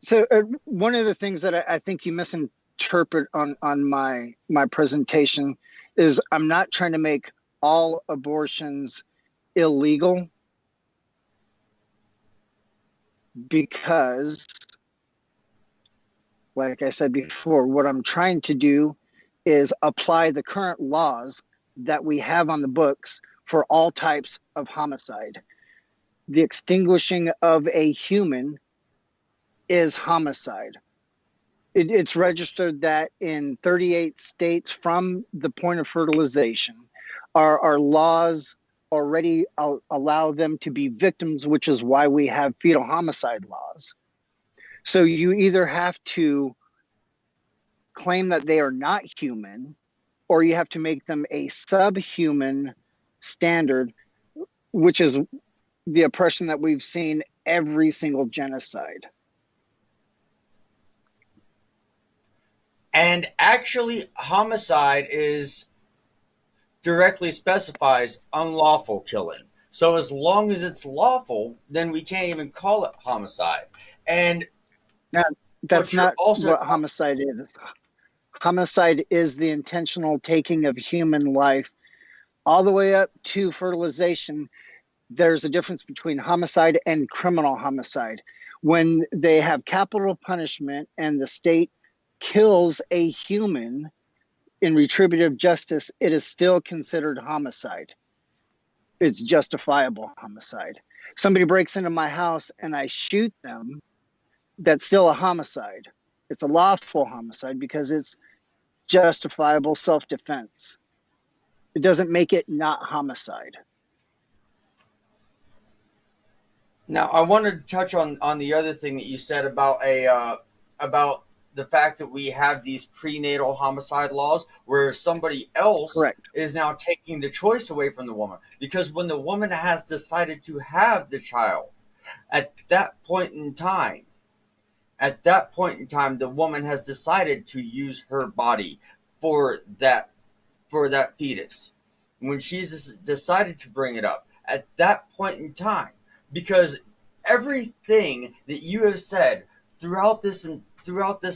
So one of the things that I think you misinterpret on my presentation is I'm not trying to make all abortions illegal, because, like I said before, what I'm trying to do is apply the current laws that we have on the books for all types of homicide. The extinguishing of a human is homicide. It's registered that in 38 states from the point of fertilization, our laws already allow them to be victims, which is why we have fetal homicide laws. So you either have to claim that they are not human, or you have to make them a subhuman standard, which is the oppression that we've seen every single genocide. And actually, homicide is directly specifies unlawful killing. So as long as it's lawful, then we can't even call it homicide. And Now, what that's you're not also what homicide is. Homicide is the intentional taking of human life all the way up to fertilization. There's a difference between homicide and criminal homicide. When they have capital punishment and the state kills a human in retributive justice, it is still considered homicide. It's justifiable homicide. Somebody breaks into my house and I shoot them, that's still a homicide. It's a lawful homicide because it's justifiable self-defense. It doesn't make it not homicide. Now, I wanted to touch on the other thing that you said about the fact that we have these prenatal homicide laws where somebody else Correct. is now taking the choice away from the woman, because when the woman has decided to have the child, at that point in time, the woman has decided to use her body for that fetus. When she's decided to bring it up at that point in time, because everything that you have said throughout this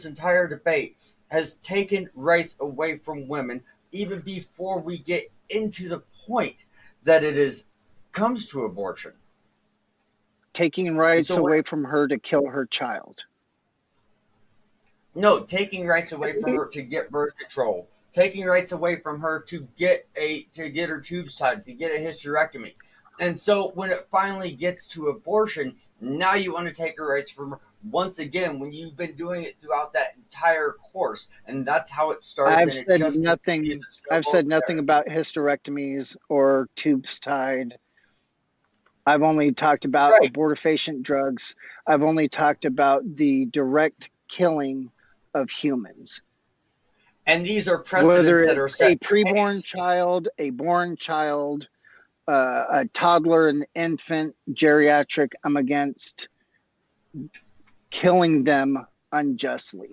entire debate has taken rights away from women, even before we get into the point that it is comes to abortion. Taking And rights so, away from her to kill her child. no, taking rights away from her to get birth control, taking rights away from her to get her tubes tied, to get a hysterectomy. And so when it finally gets to abortion, now you want to take her rights from her once again when you've been doing it throughout that entire course. And that's how it starts, I've and it said just continues nothing. and I've snowballs said from nothing there. about hysterectomies or tubes tied. I've only talked about Right. abortifacient drugs. I've only talked about the direct killing of humans. And these are Whether precedents that are it's a set in preborn place. child, a born child, a toddler, an infant, geriatric, I'm against killing them unjustly.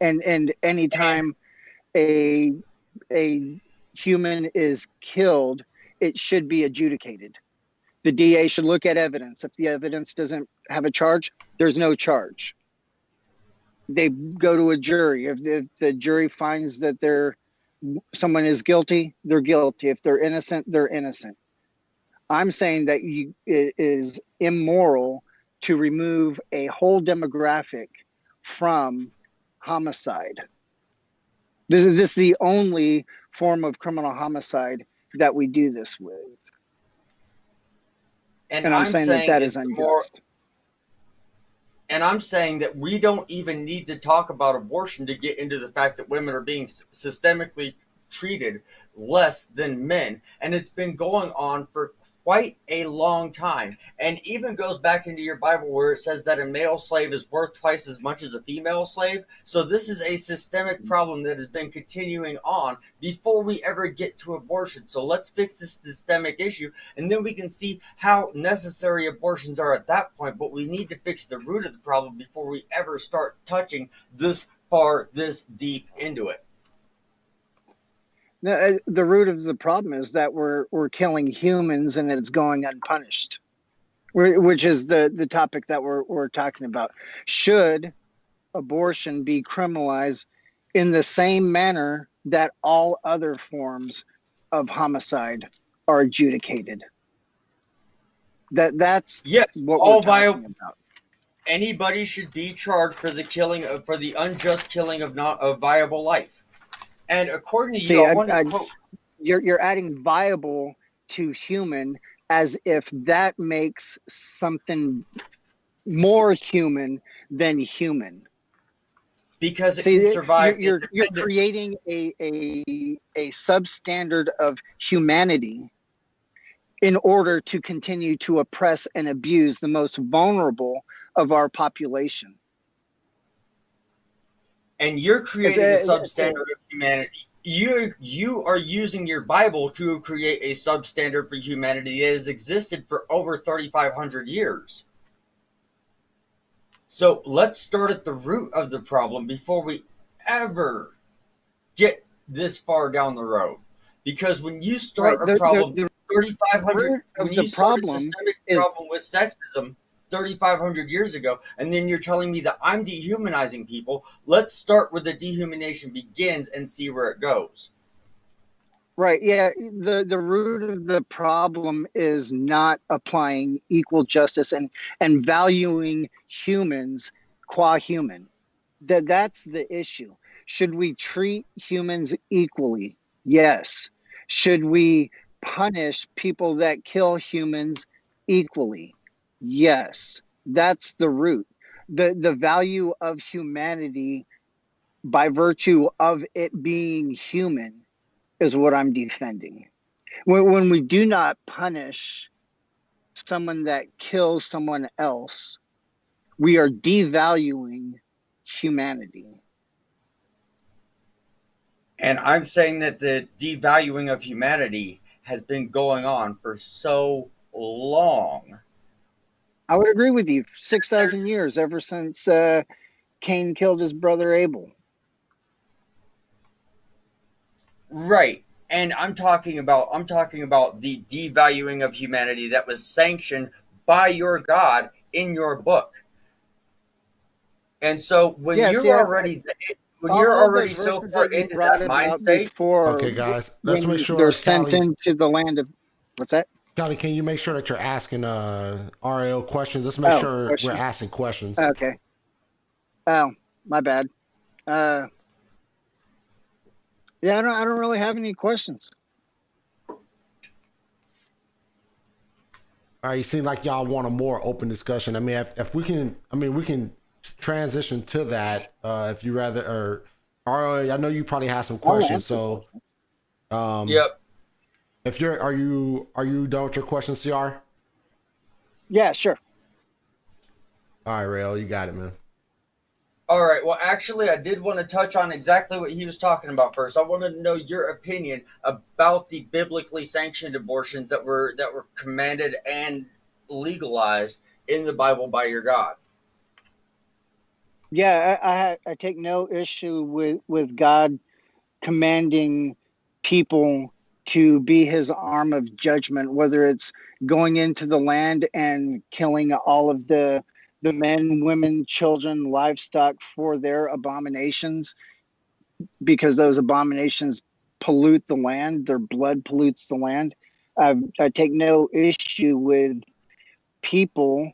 And And anytime a human is killed, it should be adjudicated. The DA should look at evidence. If the evidence doesn't have a charge, there's no charge. They go to a jury. If the jury finds that someone is guilty, they're guilty. If they're innocent, they're innocent. I'm saying that it is immoral to remove a whole demographic from homicide. This is the only form of criminal homicide that we do this with. and And I'm I'm saying that saying that is it's more unjust. and I'm saying that we don't even need to talk about abortion to get into the fact that women are being systemically treated less than men. And it's been going on for quite a long time. And even goes back into your Bible where it says that a male slave is worth twice as much as a female slave. So this is a systemic problem that has been continuing on before we ever get to abortion. So let's fix this systemic issue, and then we can see how necessary abortions are at that point. But we need to fix the root of the problem before we ever start touching this far, this deep into it. The root of the problem is that we're killing humans and it's going unpunished, which is the topic that we're talking about. Should abortion be criminalized in the same manner that all other forms of homicide are adjudicated? That's Yes, what we're all talking about. anybody should be charged for for the unjust killing of not a viable life. And according to you, See, I want to quote. you're adding viable to human as if that makes something more human than human. Because it can See, survive you're independent. creating a substandard of humanity in order to continue to oppress and abuse the most vulnerable of our population. And you're It's creating a substandard of humanity. You are using your Bible to create a substandard for humanity that has existed for over 3,500 years. So let's start at the root of the problem before we ever get this far down the road. Because when you right. start a problem The 3,500, root when of the you start a problem systemic is problem with sexism 3,500 years ago, and then you're telling me that I'm dehumanizing people, let's start where the dehumanization begins and see where it goes. right. Yeah. The root of the problem is not applying equal justice and valuing humans qua human. That's the issue. Should we treat humans equally? Yes. Should we punish people that kill humans equally? Yes. That's the root. The value of humanity by virtue of it being human is what I'm defending. When we do not punish someone that kills someone else, we are devaluing humanity. And I'm saying that the devaluing of humanity has been going on for so long. I would agree with you. 6,000 There's years, ever since Cain killed his brother Abel. right. And I'm talking about the devaluing of humanity that was sanctioned by your God in your book. And so Yeah, see, when you're all those already so verses far that you into that brought mind about state. before, Okay, guys, let's make when they're sure, sent Callie, into the land of, what's that? Callie, can you make sure that you're asking RAO questions? Let's make Oh, sure we're question. asking questions. Okay. Oh, my bad. Yeah, I don't really have any questions. All right, you seem like y'all want a more open discussion. I mean, if we can, I mean, we can transition to that if you rather. Or I know you probably have some I'll questions. answer So, questions. Yep. if you're, are you done with your questions, CR? Yeah, sure. All right, Rail, you got it, man. All right. Well, actually, I did want to touch on exactly what he was talking about first. I wanted to know your opinion about the biblically sanctioned abortions that were commanded and legalized in the Bible by your God. Yeah, I take no issue with God commanding people to be his arm of judgment, whether it's going into the land and killing all of the men, women, children, livestock for their abominations, because those abominations pollute the land, their blood pollutes the land. I take no issue with people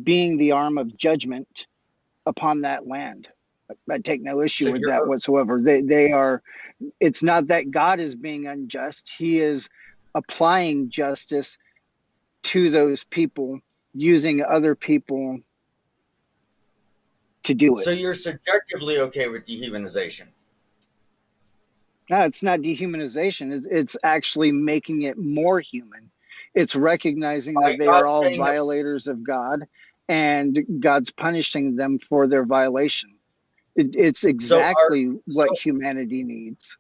being the arm of judgment upon that land. I take no issue So with you're that whatsoever. They are, it's not that God is being unjust. He is applying justice to those people, using other people to do it. so you're subjectively okay with dehumanization. No, it's not dehumanization. It's actually making it more human. It's recognizing By that they are God all saying that. violators of God, and God's punishing them for their violation. It's So are exactly what so humanity needs.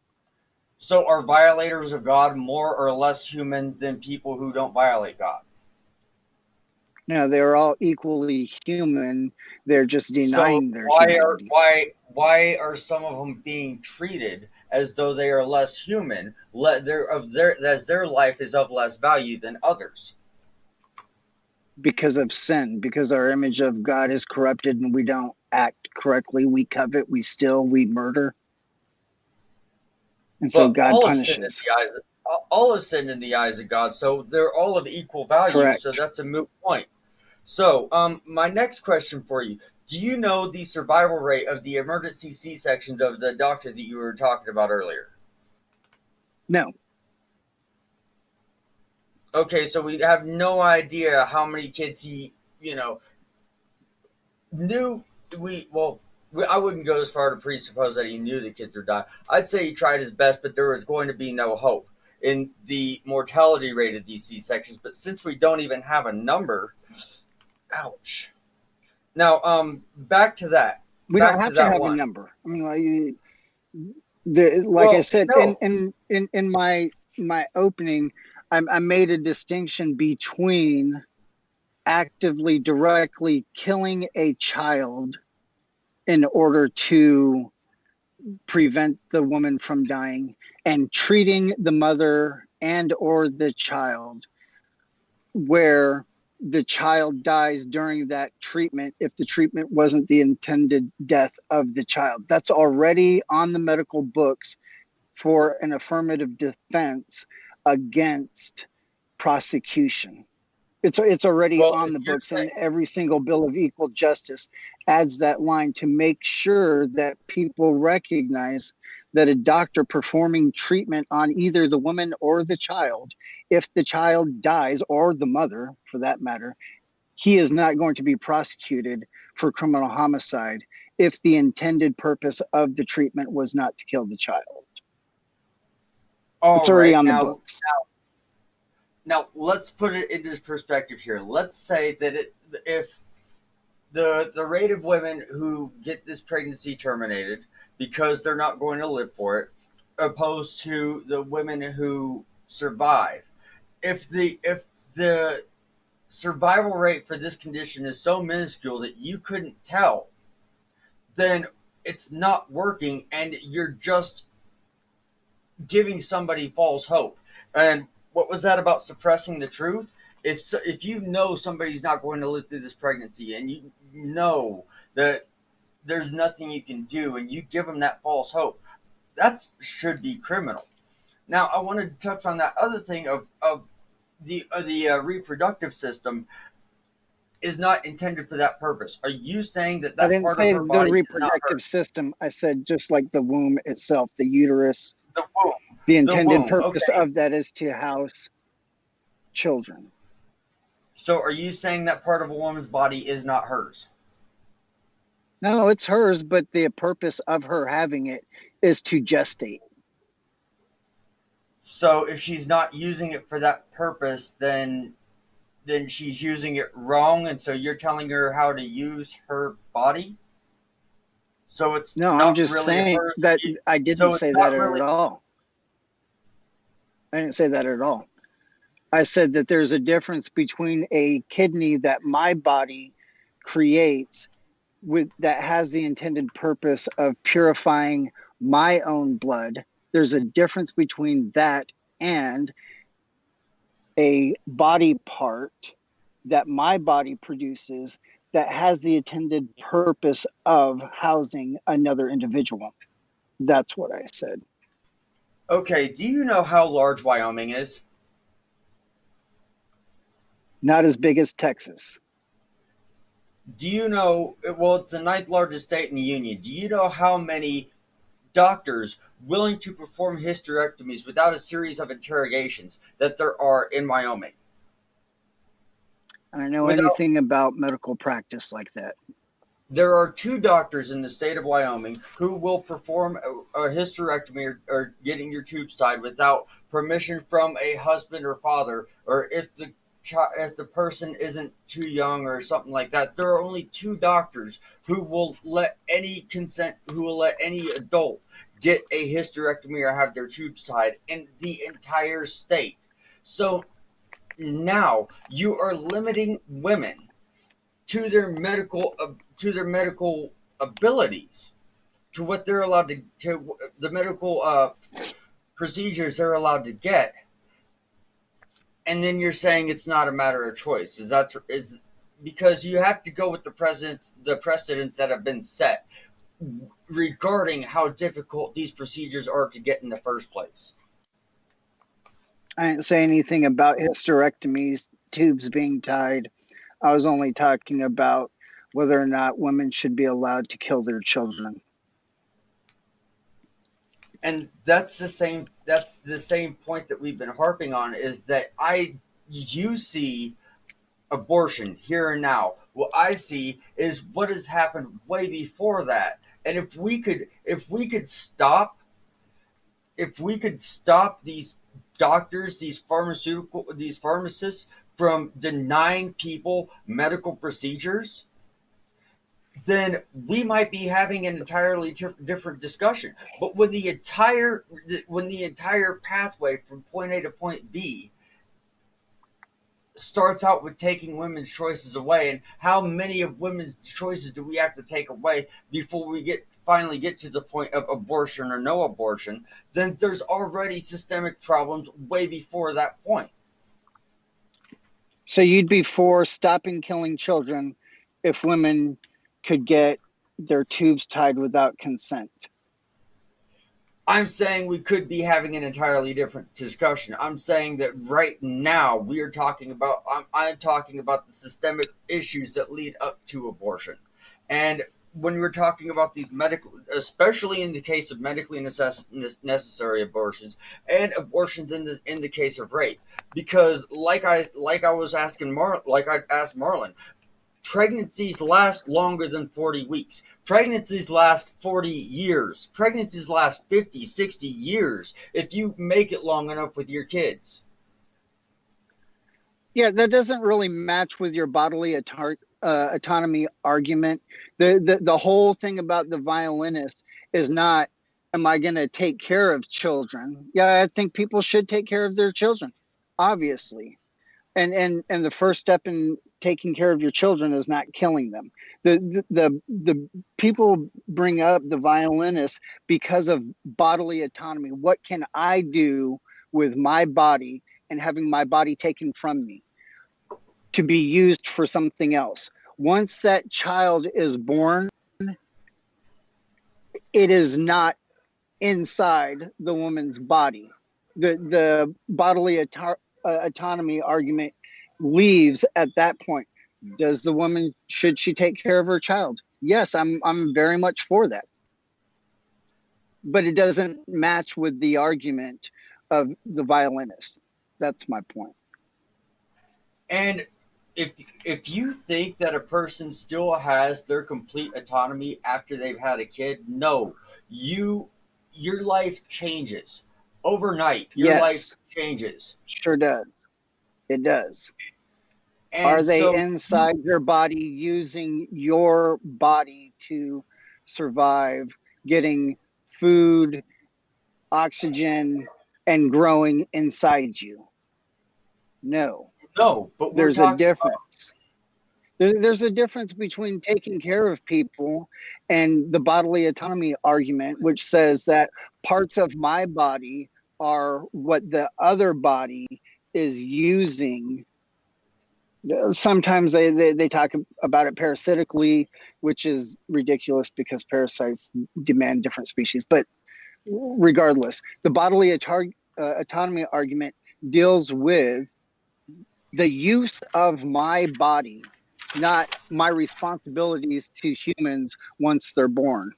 so are violators of God more or less human than people who don't violate God? No, they're all equally human. They're just So denying their humanity why are some of them being treated as though they are less human? As their life is of less value than others. because of sin, because our image of God is corrupted and we don't act correctly. We covet, we steal, we murder. And so But God all have sinned in punishes. the eyes of all have sinned in the eyes of God. So they're all of equal value. So Correct. that's a moot point. So, my next question for you: do you know the survival rate of the emergency C sections of the doctor that you were talking about earlier? No, Okay, so we have no idea how many kids he, knew. I wouldn't go as far to presuppose that he knew the kids would die. I'd say he tried his best, but there was going to be no hope in the mortality rate of these C sections. But since we don't even have a number, ouch. Now, back to that. we don't Back to have to that have a one. number. I mean, like I Well, said, no. in my opening, I made a distinction between actively, directly killing a child in order to prevent the woman from dying, and treating the mother and or the child where the child dies during that treatment if the treatment wasn't the intended death of the child. That's already on the medical books for an affirmative defense against prosecution. It's already Well, on if the you're books, saying and every single bill of equal justice adds that line to make sure that people recognize that a doctor performing treatment on either the woman or the child, if the child dies, or the mother for that matter, he is not going to be prosecuted for criminal homicide if the intended purpose of the treatment was not to kill the child. It's all already right, on the now books. now let's put it into perspective here. Let's say that if the rate of women who get this pregnancy terminated because they're not going to live for it, opposed to the women who survive, if the survival rate for this condition is so minuscule that you couldn't tell, then it's not working, and you're just giving somebody false hope. And what was that about suppressing the truth? If you know somebody's not going to live through this pregnancy, and you know that there's nothing you can do, and you give them that false hope, that should be criminal. Now, I wanted to touch on that other thing of the reproductive system is not intended for that purpose. Are you saying that I that didn't part of say her the body is not reproductive hers? system. I said just like the womb itself, the uterus. The womb. The The intended womb. purpose Okay. of that is to house children. So are you saying that part of a woman's body is not hers? No, it's hers, but the purpose of her having it is to gestate. So if she's not using it for that purpose, then she's using it wrong, and so you're telling her how to use her body. So it's No, I'm not just really saying hers. that I didn't So it's say that not at really. all. I didn't say that at all. I said that there's a difference between a kidney that my body creates with that has the intended purpose of purifying my own blood. There's a difference between that and a body part that my body produces that has the intended purpose of housing another individual. That's what I said. Okay, do you know how large Wyoming is? Not as big as Texas. Do you know? Well, it's the ninth largest state in the union. Do you know how many doctors willing to perform hysterectomies without a series of interrogations that there are in Wyoming? I don't know Without anything about medical practice like that. There are two doctors in the state of Wyoming who will perform a hysterectomy or getting your tubes tied without permission from a husband or father, or if the person isn't too young or something like that. There are only two doctors who will let any adult get a hysterectomy or have their tubes tied in the entire state. So now you are limiting women to their medical abilities, to what they're allowed to the medical procedures they're allowed to get, and then you're saying it's not a matter of choice. Is because you have to go with the precedents that have been set regarding how difficult these procedures are to get in the first place. I didn't say anything about hysterectomies, tubes being tied. I was only talking about whether or not women should be allowed to kill their children. And that's the same point that we've been harping on, is that you see abortion here and now. What I see is what has happened way before that. And if we could stop these doctors, these pharmacists from denying people medical procedures, then we might be having an entirely different discussion. But when the entire pathway from point A to point B starts out with taking women's choices away, and how many of women's choices do we have to take away before we finally get to the point of abortion or no abortion, then there's already systemic problems way before that point. So you'd be for stopping killing children if women could get their tubes tied without consent. I'm saying we could be having an entirely different discussion. I'm saying that right now we are talking about. I'm talking about the systemic issues that lead up to abortion, and when we're talking about these medical, especially in the case of medically necessary abortions and abortions in the case of rape, because like I was asking like I asked Marlon, pregnancies last longer than 40 weeks. Pregnancies last 40 years. Pregnancies last 50, 60 years if you make it long enough with your kids. Yeah, that doesn't really match with your bodily autonomy argument. The whole thing about the violinist is not, am I going to take care of children? Yeah, I think people should take care of their children, obviously. And the first step in taking care of your children is not killing them. The people bring up the violinist because of bodily autonomy. What can I do with my body and having my body taken from me to be used for something else? Once that child is born, it is not inside the woman's body. The bodily autonomy argument leaves at that point. Does the woman, should she take care of her child? Yes, I'm very much for that. But it doesn't match with the argument of the violinist. That's my point. And if you think that a person still has their complete autonomy after they've had a kid, no, you your life changes overnight. Your life Yes, changes, sure does. It does. Are and they so you inside your body using your body to survive, getting food, oxygen, and growing inside you? No, know. But we're there's a talking about difference. There's a difference between taking care of people and the bodily autonomy argument, which says that parts of my body are what the other body is using. Sometimes they talk about it parasitically, which is ridiculous because parasites demand different species. But regardless, the bodily autonomy argument deals with the use of my body, not my responsibilities to humans once they're born.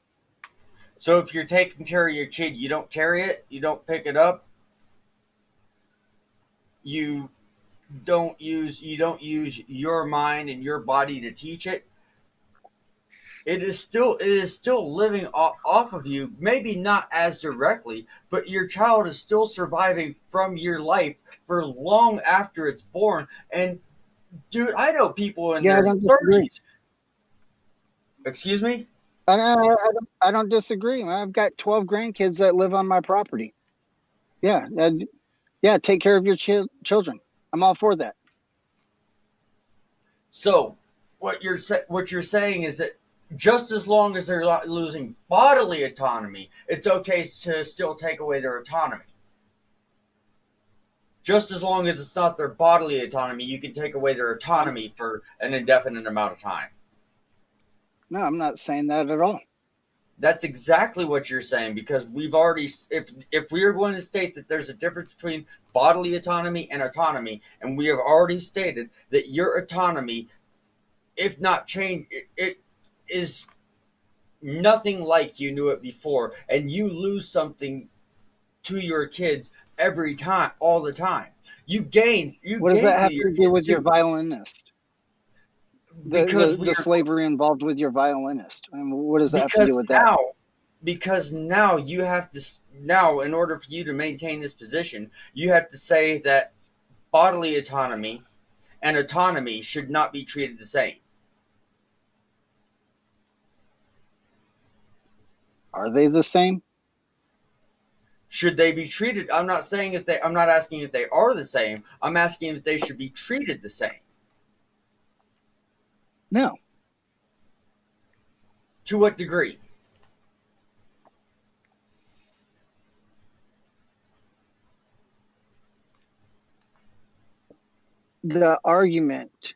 so if you're taking care of your kid, you don't carry it, you don't pick it up, you you don't use your mind and your body to teach it. It is still living off of you, maybe not as directly, but your child is still surviving from your life for long after it's born. And dude, I know people in Yeah, I their don't disagree. 30s. Excuse me. I don't disagree. I've got 12 grandkids that live on my property. Yeah, yeah. Take care of your children. I'm all for that. So what you're saying is that just as long as they're not losing bodily autonomy, it's okay to still take away their autonomy. Just as long as it's not their bodily autonomy, you can take away their I'm, autonomy for an indefinite amount of time. no, I'm not saying that at all. That's exactly what you're saying, because we've already, if we are going to state that there's a difference between bodily autonomy and autonomy, and we have already stated that your autonomy, if not changed, it is nothing like you knew it before, and you lose something to your kids every time, all the time. You What does gain that to have your to do kids with your too, violinist? because we The are slavery involved with your violinist. I mean, what does that have to do because with that? now because now you have to now in order for you to maintain this position, you have to say that bodily autonomy and autonomy should not be treated the same. Are they the same? Should they be treated? I'm not saying if they. I'm not asking if they are the same. I'm asking if they should be treated the same. No. To what degree? The argument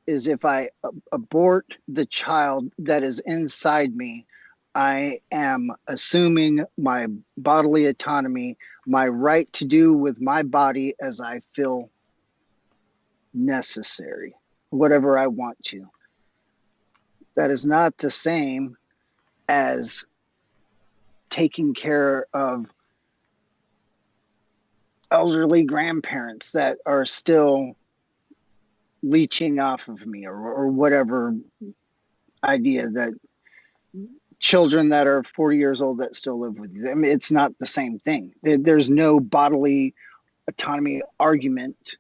is if I abort the child that is inside me, I am assuming my bodily autonomy, my right to do with my body as I feel necessary, whatever I want to. That is not the same as taking care of elderly grandparents that are still leeching off of me, or whatever idea that children that are 40 years old that still live with you. I mean, it's not the same thing. There's no bodily autonomy argument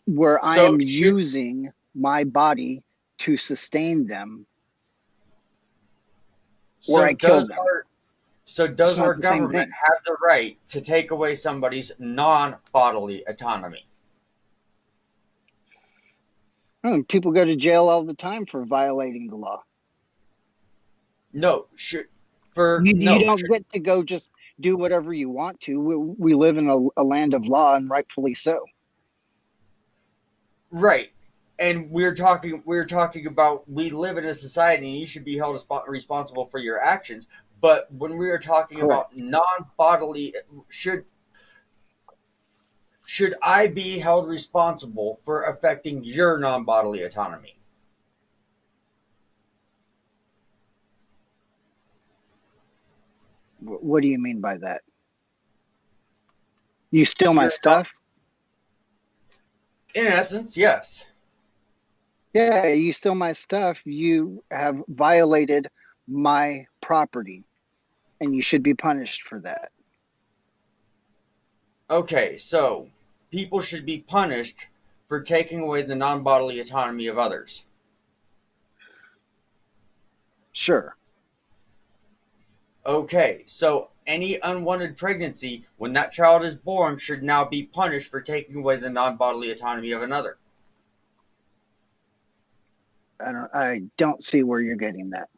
where I So am should using my body to sustain them or so I kill does them. It's our not the same government thing. have the right to take away somebody's non bodily autonomy? People go to jail all the time for violating the law. No, should for You no don't should get to go just do whatever you want to. We live in a land of law, and rightfully so. right. And we're talking about we live in a society and you should be held responsible for your actions. But when we are talking Correct. about non bodily, should I be held responsible for affecting your non bodily autonomy? What do you mean by that? You steal my Your non- stuff? In essence, yes. Yeah, you steal my stuff, you have violated my property, and you should be punished for that. Okay, so people should be punished for taking away the non bodily autonomy of others. Sure. Okay, so any unwanted pregnancy, when that child is born, should now be punished for taking away the non bodily autonomy of another. I don't see where you're getting that.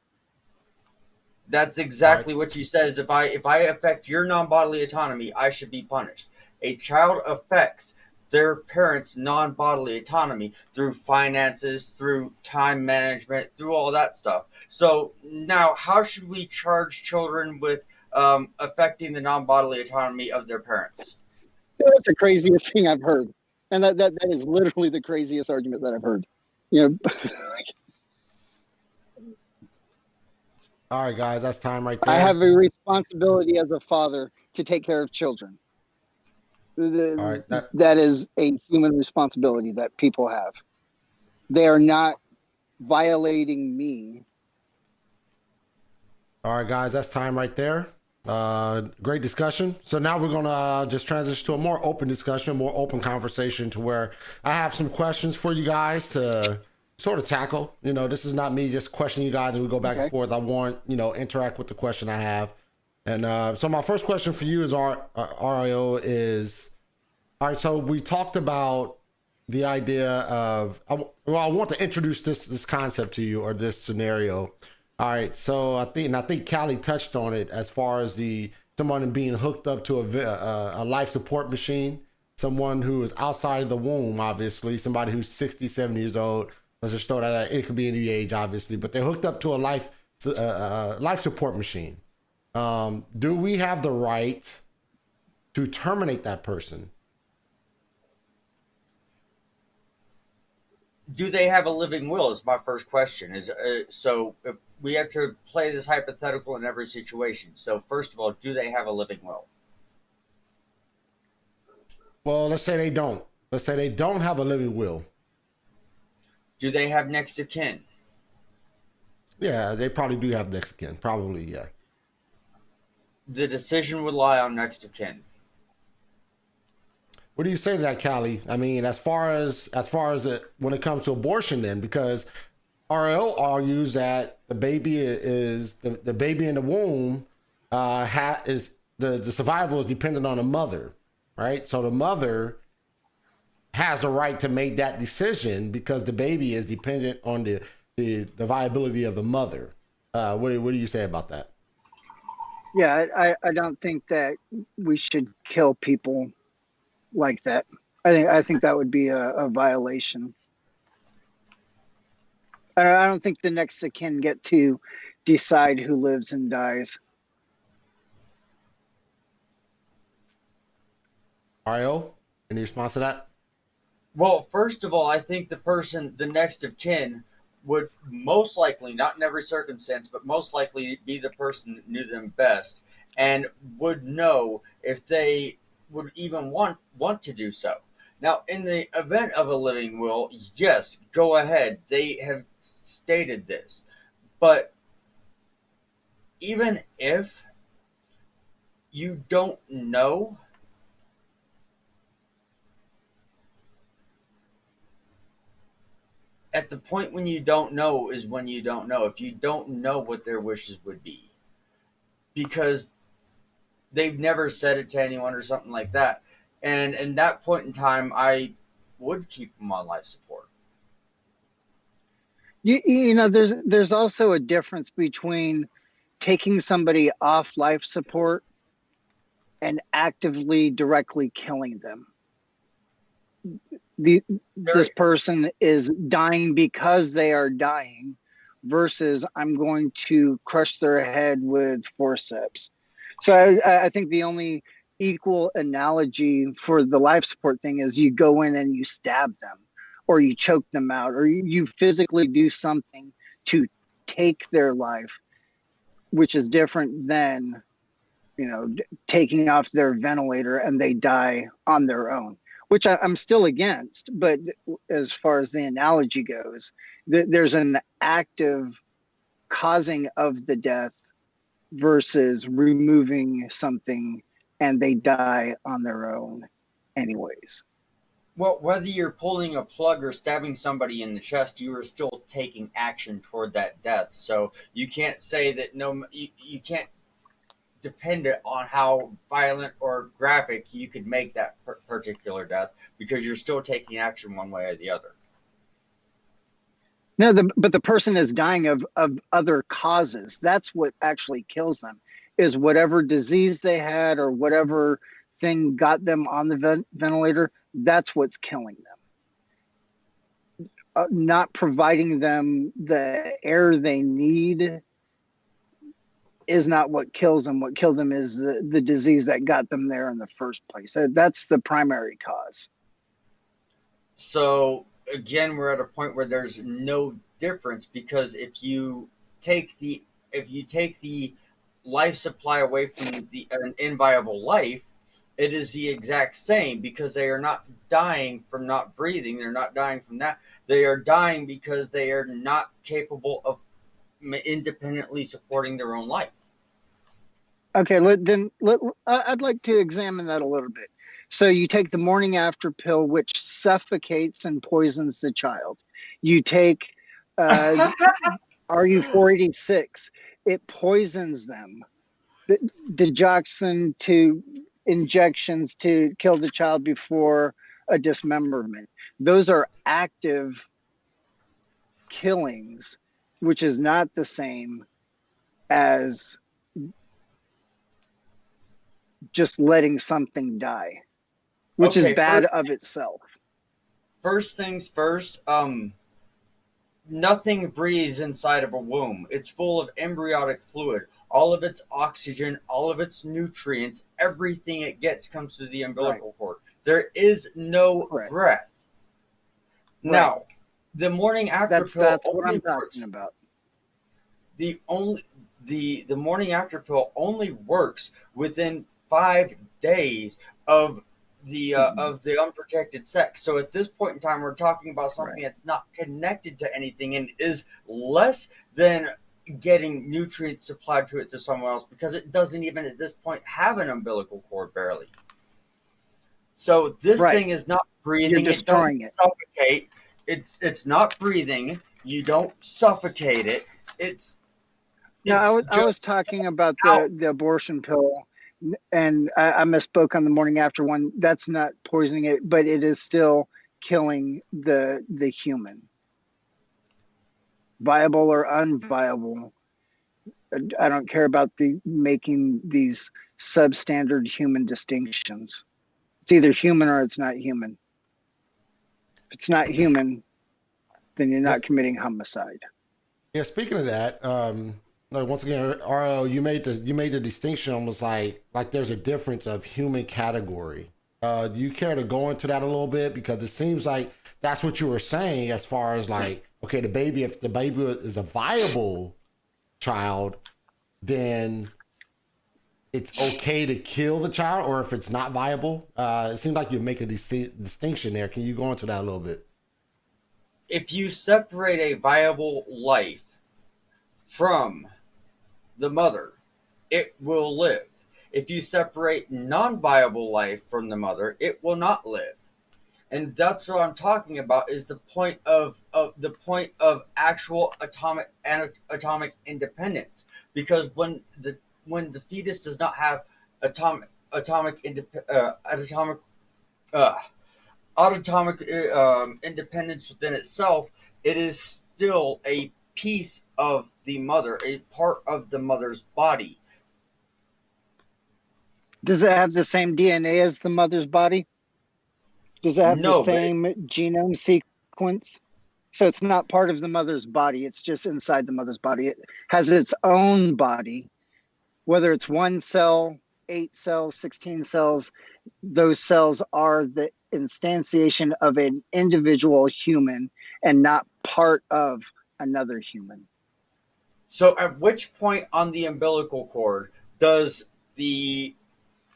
That's All right. exactly what you said. Is if I affect your non bodily autonomy, I should be punished. A child affects their parents' non bodily autonomy through finances, through time management, through all that stuff. So now, how should we charge children with affecting the non bodily autonomy of their parents? That's the craziest thing I've heard. And that is literally the craziest argument that I've heard. You know, All right, guys, that's time right I there. have a responsibility as a father to take care of children. All right, That is a human responsibility that people have. They are not violating me. all right, guys, that's time right there. Great discussion. So now we're gonna just transition to a more open discussion, more open conversation, to where I have some questions for you guys to sort of tackle. You know, this is not me just questioning you guys and we go back and forth. I want, interact with the question I have. And so my first question for you is RAO is, all right, so we talked about the idea of, I want to introduce this concept to you, or this scenario. All right, so I think Cali touched on it, as far as someone being hooked up to a life support machine, someone who is outside of the womb, obviously, somebody who's 60, 70 years old. Let's just throw that out. It could be any age, obviously, but they're hooked up to a life support machine. Do we have the right to terminate that person? Do they have a living will? Is my first question. So we have to play this hypothetical in every situation. So first of all, do they have a living will? Well, let's say they don't. Let's say they don't have a living will. Do they have next of kin? Yeah, they probably do have next of kin. Probably, yeah. The decision would lie on next of kin. What do you say to that, Cali? I mean, as far as when it comes to abortion, then, because RAO argues that the baby is the baby in the womb is the survival is dependent on the mother, right? So the mother has the right to make that decision because the baby is dependent on the viability of the mother. What do you say about that? Yeah, I don't think that we should kill people like that. I think that would be a violation. I don't think the next of kin get to decide who lives and dies. RAO, any response to that? Well, first of all, I think the next of kin, would most likely, not in every circumstance, but most likely be the person that knew them best and would know if they would even want to do so. Now, in the event of a living will, yes, go ahead. They have stated this. But even if you don't know, at the point when you don't know is when you don't know. If you don't know what their wishes would be, because they've never said it to anyone or something like that. And in that point in time, I would keep them on life support. You know, there's also a difference between taking somebody off life support and actively directly killing them. This person is dying because they are dying versus I'm going to crush their head with forceps. So I think the only equal analogy for the life support thing is you go in and you stab them or you choke them out or you physically do something to take their life, which is different than, taking off their ventilator and they die on their own. which I'm still against. But as far as the analogy goes, there's an active causing of the death versus removing something and they die on their own anyways. Well, whether you're pulling a plug or stabbing somebody in the chest, you are still taking action toward that death. So you can't say that you can't depend on how violent or graphic you could make that particular death, because you're still taking action one way or the other. No, but the person is dying of other causes. That's what actually kills them, is whatever disease they had or whatever thing got them on the ventilator. That's what's killing them. Not providing them the air they need is not what kills them. What killed them is the disease that got them there in the first place. That's the primary cause. So again, we're at a point where there's no difference, because if you take the life supply away from an inviable life, it is the exact same, because they are not dying from not breathing. They're not dying from that. They are dying because they are not capable of independently supporting their own life. Okay, I'd like to examine that a little bit. So you take the morning after pill, which suffocates and poisons the child. You take RU486, it poisons them. The digoxin to injections to kill the child before a dismemberment. Those are active killings, which is not the same as just letting something die, which is bad of itself. First things first, nothing breathes inside of a womb. It's full of embryonic fluid. All of its oxygen, all of its nutrients, everything it gets comes through the umbilical cord. There is no breath. Right. Now, the morning after pill. That's what I'm talking about. The morning after pill only works within 5 days of the unprotected sex. So at this point in time, we're talking about something that's not connected to anything and is less than getting nutrients supplied to it to someone else, because it doesn't even at this point have an umbilical cord, barely. So this thing is not breathing. You're destroying it doesn't suffocate. It's not breathing. You don't suffocate it. I was talking about the abortion pill, and I misspoke on the morning after one. That's not poisoning it, but it is still killing the human. Viable or unviable, I don't care about making these substandard human distinctions. It's either human or it's not human. If it's not human, then you're not committing homicide. Yeah, speaking of that, once again, RAO, you made the distinction almost like there's a difference of human category. Do you care to go into that a little bit? Because it seems like that's what you were saying as far as like, okay, if the baby is a viable child, then it's okay to kill the child, or if it's not viable. It seems like you make a distinction there. Can you go into that a little bit? If you separate a viable life from the mother, it will live. If you separate non-viable life from the mother, it will not live. And that's what I'm talking about, is the point of actual atomic independence. Because when the fetus does not have atomic independence within itself, it is still a piece of the mother, a part of the mother's body. Does it have the same DNA as the mother's body? Does it have the same genome sequence? So it's not part of the mother's body. It's just inside the mother's body. It has its own body, whether it's 1 cell, 8 cells, 16 cells. Those cells are the instantiation of an individual human and not part of another human. So at which point on the umbilical cord does the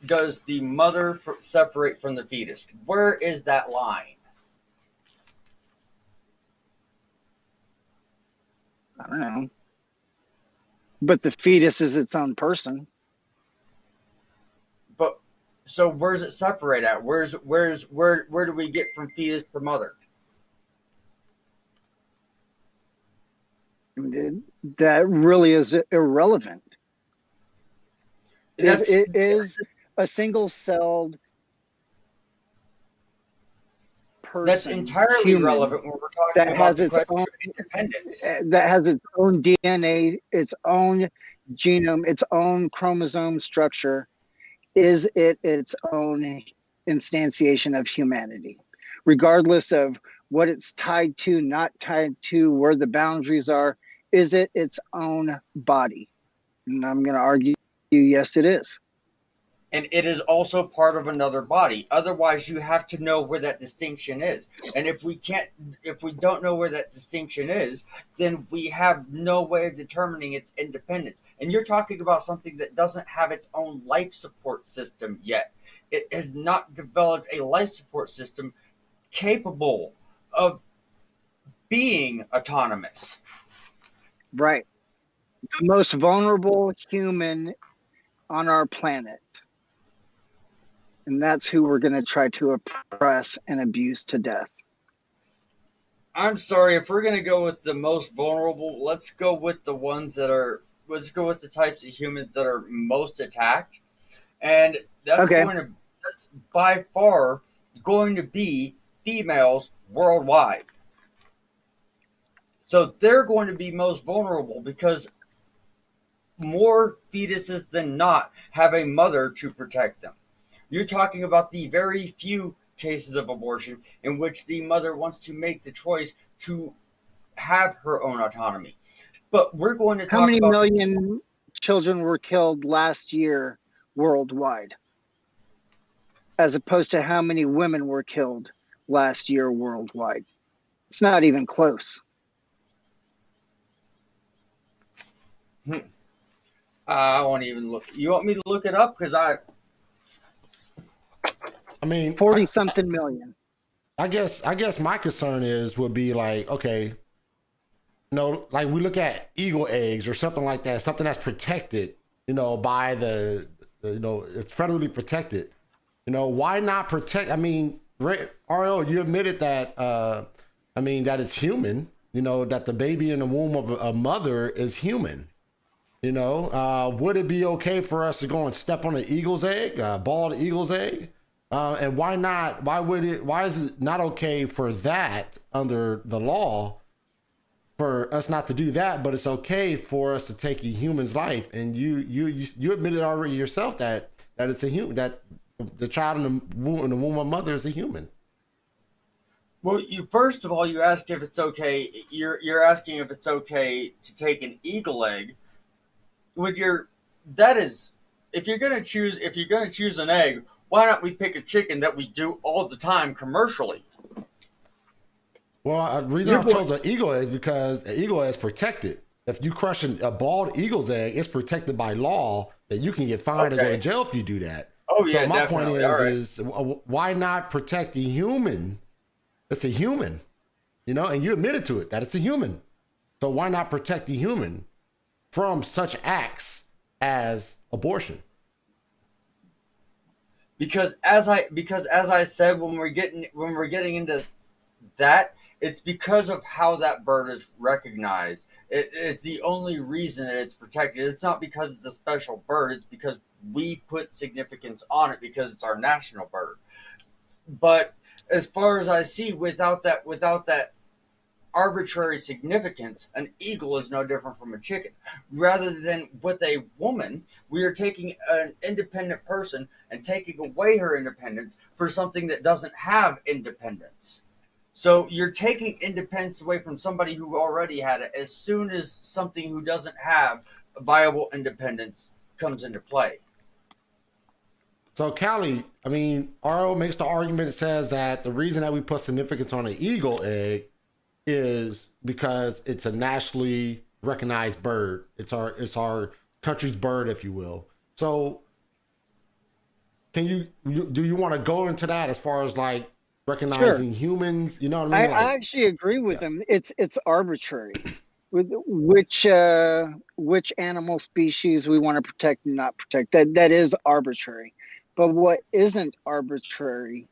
does the mother separate from the fetus? Where is that line? I don't know. But the fetus is its own person. But so where's it separate at? Where do we get from fetus to mother? That really is irrelevant. It is a single-celled person. That's entirely relevant when we're talking about the question of independence. That has its own DNA, its own genome, its own chromosome structure. Is it its own instantiation of humanity? Regardless of what it's tied to, not tied to, where the boundaries are, is it its own body? And I'm going to argue, yes, it is. And it is also part of another body. Otherwise, you have to know where that distinction is. And if we don't know where that distinction is, then we have no way of determining its independence. And you're talking about something that doesn't have its own life support system yet. It has not developed a life support system capable of being autonomous. Right. The most vulnerable human on our planet. And that's who we're going to try to oppress and abuse to death. I'm sorry, if we're going to go with the most vulnerable, let's go with the types of humans that are most attacked. And that's by far going to be females worldwide. So they're going to be most vulnerable because more fetuses than not have a mother to protect them. You're talking about the very few cases of abortion in which the mother wants to make the choice to have her own autonomy. But we're going to talk about... How many million children were killed last year worldwide? As opposed to how many women were killed last year worldwide? It's not even close. I won't even look. You want me to look it up? Because I mean, 40-something million. I guess my concern would be like, okay, like we look at eagle eggs or something like that, something that's protected, by the it's federally protected. Why not protect? I mean, RAO, you admitted that, that it's human, that the baby in the womb of a mother is human. Would it be okay for us to go and step on an eagle's egg, bald eagle's egg? And why not? Why is it not okay for that under the law for us not to do that, but it's okay for us to take a human's life? And you admitted already yourself that it's a human, that the child in the womb of mother is a human. Well, first of all, you asked if it's okay. You're asking if it's okay to take an eagle egg. If you're gonna choose an egg, why not we pick a chicken that we do all the time commercially? Well, the reason I chose an eagle egg is because an eagle egg is protected. If you crush a bald eagle's egg, it's protected by law that you can get fined and go to jail if you do that. Oh yeah, so my definitely. point is why not protect the human? It's a human, and you admitted to it that it's a human. So why not protect the human from such acts as abortion? Because as I said, when we're getting into that, it's because of how that bird is recognized. It is the only reason that it's protected. It's not because it's a special bird. It's because we put significance on it because it's our national bird. But as far as I see, without that arbitrary significance, an eagle is no different from a chicken. Rather than with a woman, we are taking an independent person and taking away her independence for something that doesn't have independence. So you're taking independence away from somebody who already had it as soon as something who doesn't have viable independence comes into play. So Cali, RO makes the argument, it says that the reason that we put significance on an eagle egg is because it's a nationally recognized bird. It's our country's bird, if you will. So can do you want to go into that as far as like Sure. recognizing humans? You know what I mean? I actually agree with yeah. him. It's arbitrary with which animal species we want to protect and not protect. That is arbitrary. But what isn't arbitrary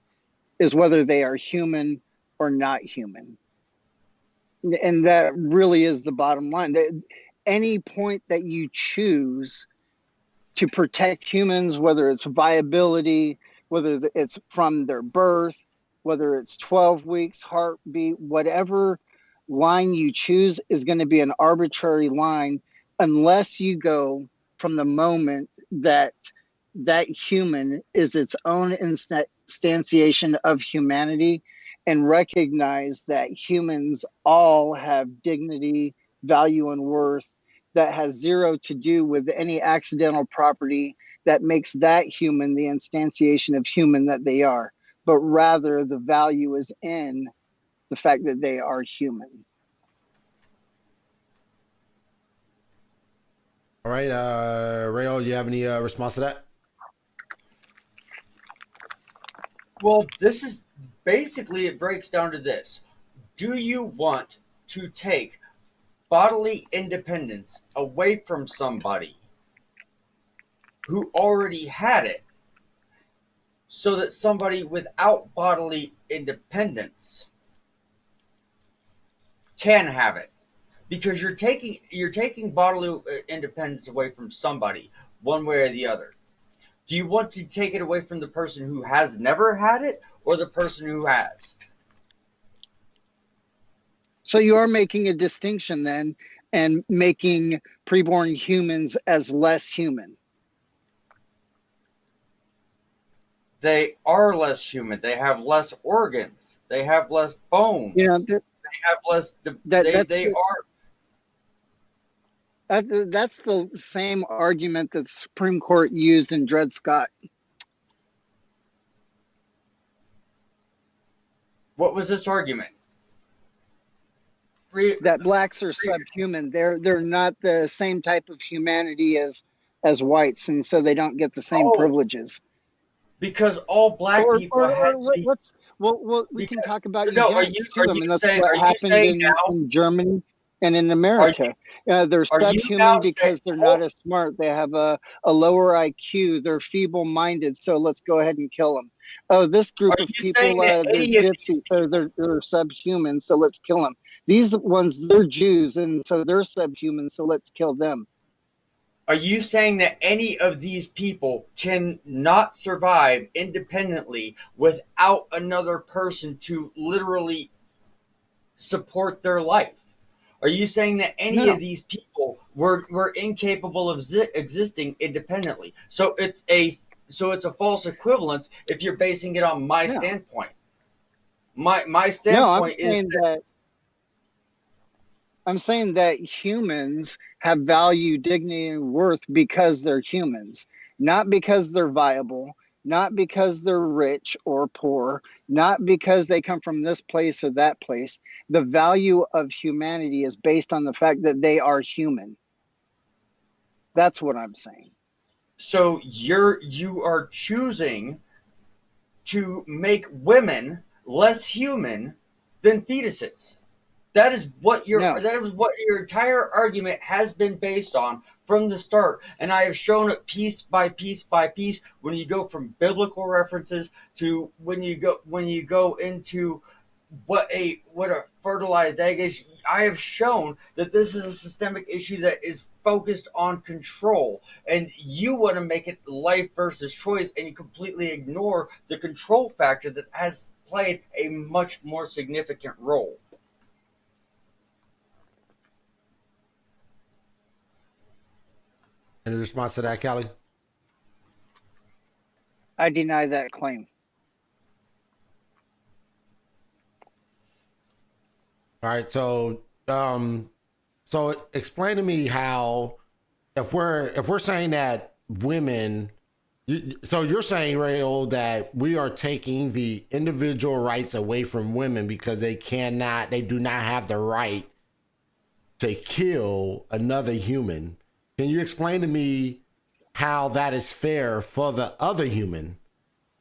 is whether they are human or not human. And that really is the bottom line. That any point that you choose to protect humans, whether it's viability, whether it's from their birth, whether it's 12 weeks, heartbeat, whatever line you choose is going to be an arbitrary line unless you go from the moment that that human is its own instantiation of humanity and recognize that humans all have dignity, value, and worth that has zero to do with any accidental property that makes that human the instantiation of human that they are, but rather the value is in the fact that they are human. All right, Rayo, you have any response to that? Well, this is basically, it breaks down to this. Do you want to take bodily independence away from somebody who already had it so that somebody without bodily independence can have it? Because you're taking bodily independence away from somebody one way or the other. Do you want to take it away from the person who has never had it or the person who has? So you are making a distinction then and making preborn humans as less human. They are less human. They have less organs. They have less bones. You know, They have less. They are. That's the same argument that the Supreme Court used in Dred Scott. What was this argument? That blacks are subhuman. They're not the same type of humanity as whites, and so they don't get the same privileges. Because all black people had. We can talk about no, eugenics too. I mean, that's what happened in Germany and in America. They're subhuman because they're not as smart. They have a lower IQ. They're feeble-minded, so let's go ahead and kill them. Oh, this group of people, they're gypsies, so they're subhuman, so let's kill them. These ones, they're Jews, and so they're subhuman, so let's kill them. Are you saying that any of these people can not survive independently without another person to literally support their life? Are you saying that any of these people were incapable of existing independently? So it's a false equivalence if you're basing it on my standpoint. My standpoint is that I'm saying that humans have value, dignity, and worth because they're humans, not because they're viable, not because they're rich or poor, not because they come from this place or that place. The value of humanity is based on the fact that they are human. That's what I'm saying. So you are choosing to make women less human than fetuses. That is what your entire argument has been based on from the start, and I have shown it piece by piece by piece. When you go from biblical references to when you go into what a fertilized egg is, I have shown that this is a systemic issue that is focused on control, and you want to make it life versus choice, and you completely ignore the control factor that has played a much more significant role. Any response to that, Cali? I deny that claim. All right, so explain to me how, if we're saying that women, so you're saying, Rayo, that we are taking the individual rights away from women because they do not have the right to kill another human. Can you explain to me how that is fair for the other human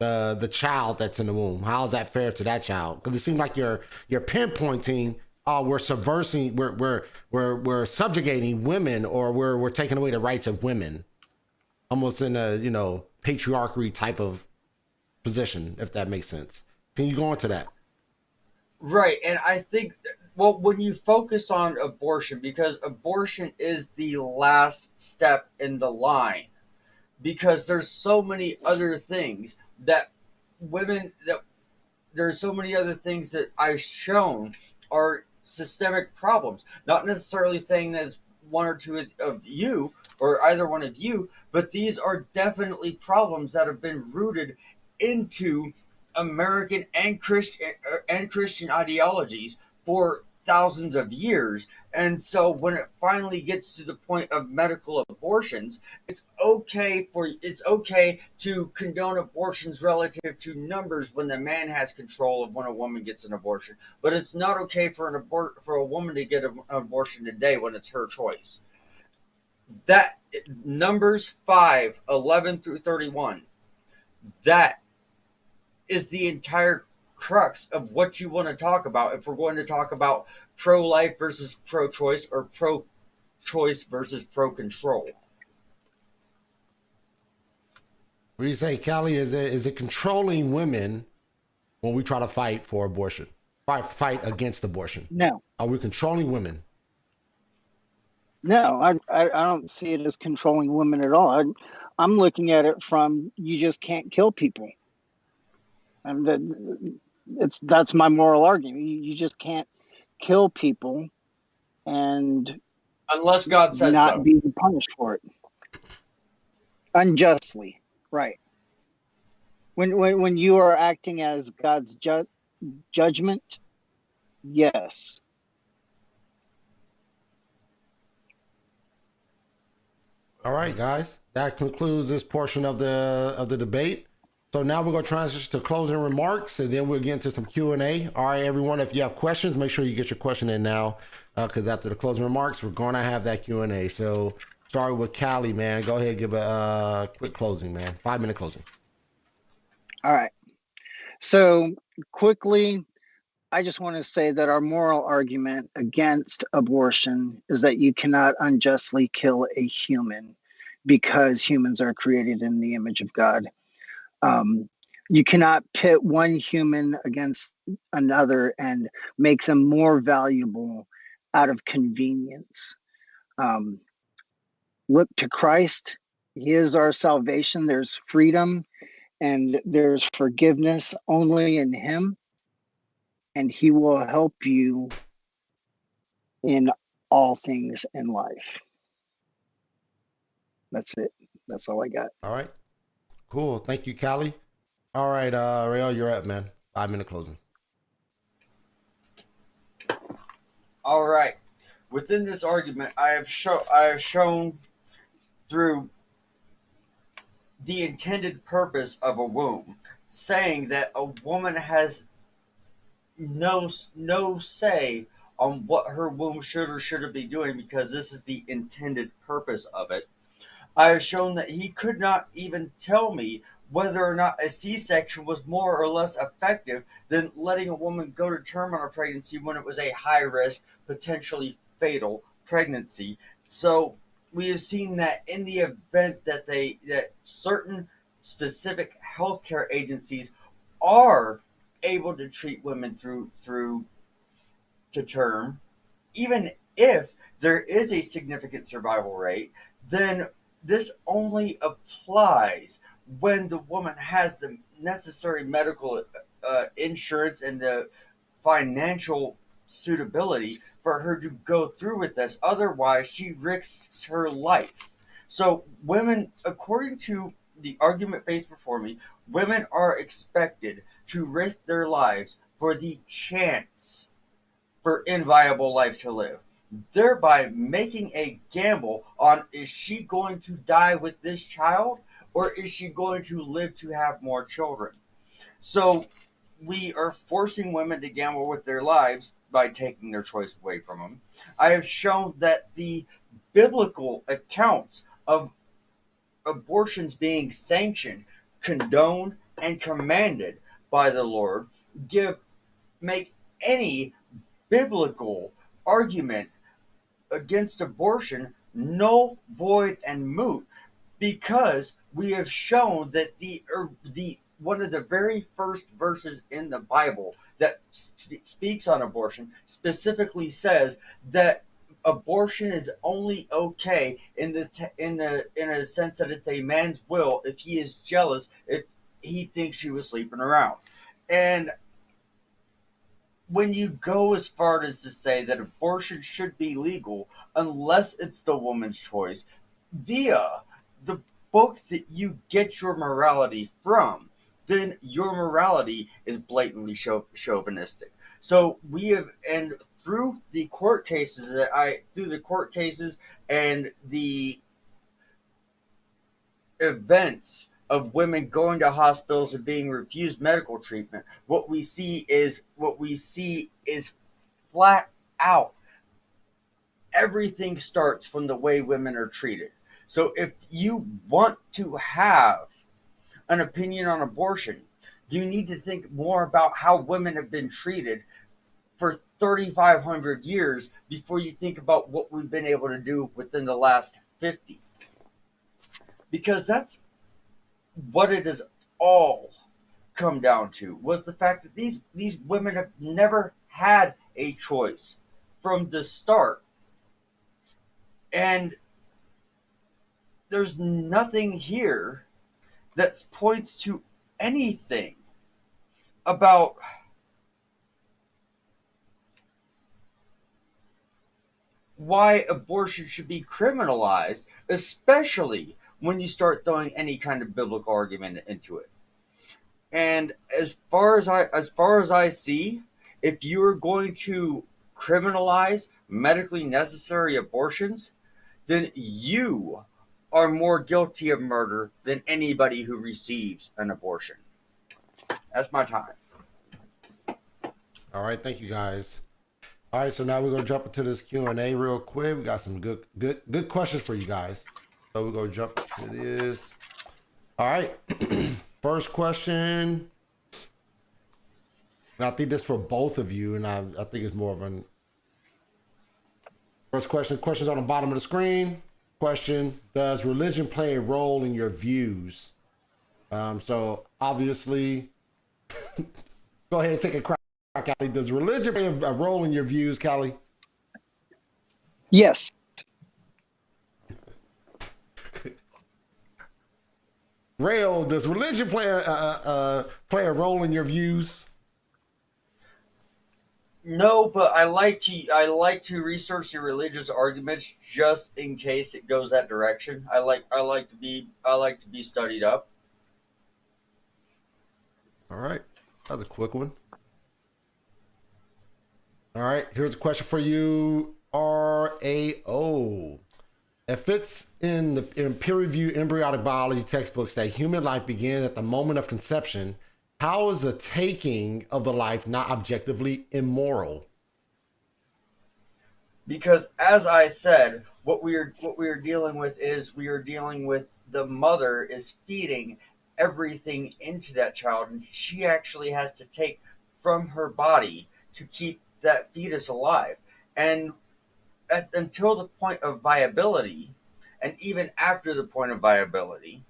the child that's in the womb? How is that fair to that child? Because it seems like you're pinpointing, oh, we're subversing, we're subjugating women, or we're taking away the rights of women, almost in a patriarchy type of position, if that makes sense. Can you go into that? Right, and I think, well, when you focus on abortion, because abortion is the last step in the line, because there's so many other things that women that there's so many other things that I've shown are systemic problems. Not necessarily saying that it's one or two of you or either one of you, but these are definitely problems that have been rooted into American and Christian ideologies for thousands of years. And so when it finally gets to the point of medical abortions, it's okay to condone abortions relative to numbers when the man has control of when a woman gets an abortion. But it's not okay for for a woman to get an abortion today when it's her choice. That Numbers 5:11 through 31, that is the entire crux of what you want to talk about if we're going to talk about pro-life versus pro-choice, or pro-choice versus pro-control. What do you say, Cali? Is it controlling women when we try to fight for abortion? Fight against abortion? No, Are we controlling women? no, I don't see it as controlling women at all. I'm looking at it from, you just can't kill people. And that's my moral argument. You just can't kill people and Unless God says not so. be punished for it unjustly. Right. When you are acting as God's judgment, yes. All right, guys. That concludes this portion of the debate. So now we're gonna transition to closing remarks, and then we'll get into some Q&A. All right, everyone. If you have questions, make sure you get your question in now, because after the closing remarks, we're gonna have that Q&A. So starting with Cali, man. Go ahead and give a quick closing, man. 5-minute closing. All right. So quickly, I just want to say that our moral argument against abortion is that you cannot unjustly kill a human, because humans are created in the image of God. You cannot pit one human against another and make them more valuable out of convenience. Look to Christ. He is our salvation. There's freedom and there's forgiveness only in Him, and He will help you in all things in life. That's it. That's all I got. All right. Cool. Thank you, Cali. All right, RAO, you're up, man. 5-minute closing. All right. Within this argument, I have shown through the intended purpose of a womb, saying that a woman has no say on what her womb should or shouldn't be doing, because this is the intended purpose of it. I have shown that he could not even tell me whether or not a C-section was more or less effective than letting a woman go to term on a pregnancy when it was a high risk, potentially fatal pregnancy. So we have seen that in the event that that certain specific healthcare agencies are able to treat women through to term, even if there is a significant survival rate, then this only applies when the woman has the necessary medical insurance and the financial suitability for her to go through with this. Otherwise, she risks her life. So, women, according to the argument faced before me, women are expected to risk their lives for the chance for inviable life to live, thereby making a gamble on, is she going to die with this child, or is she going to live to have more children? So we are forcing women to gamble with their lives by taking their choice away from them. I have shown that the biblical accounts of abortions being sanctioned, condoned, and commanded by the Lord, make any biblical argument against abortion null, void, and moot, because we have shown that the one of the very first verses in the Bible that speaks on abortion specifically says that abortion is only okay in a sense that it's a man's will if he is jealous, if he thinks she was sleeping around. And when you go as far as to say that abortion should be legal unless it's the woman's choice via the book that you get your morality from, then your morality is blatantly chauvinistic. So we have, and through the court cases and the events of women going to hospitals and being refused medical treatment, what we see is flat out everything starts from the way women are treated. So if you want to have an opinion on abortion, you need to think more about how women have been treated for 3,500 years before you think about what we've been able to do within the last 50. Because that's what it has all come down to, was the fact that these women have never had a choice from the start. And there's nothing here that points to anything about why abortion should be criminalized, especially when you start throwing any kind of biblical argument into it. And as far as I see, if you're going to criminalize medically necessary abortions, then you are more guilty of murder than anybody who receives an abortion. That's my time. All right, thank you guys. All right, so now we're gonna jump into this Q&A real quick. We got some good questions for you guys. So we're gonna jump into this. All right, first question. And I think this for both of you, and I think it's more of an first question. Questions on the bottom of the screen. Question: does religion play a role in your views? So obviously, go ahead and take a crack, Cali. Does religion play a role in your views, Cali? Yes. RAO, does religion play a role in your views? No, but I like to research the religious arguments just in case it goes that direction. I like to be studied up. All right, that's a quick one. All right, here's a question for you, RAO. If it's in peer-reviewed embryonic biology textbooks that human life began at the moment of conception, how is the taking of the life not objectively immoral? Because as I said, what we are dealing with is the mother is feeding everything into that child, and she actually has to take from her body to keep that fetus alive. And until the point of viability, and even after the point of viability,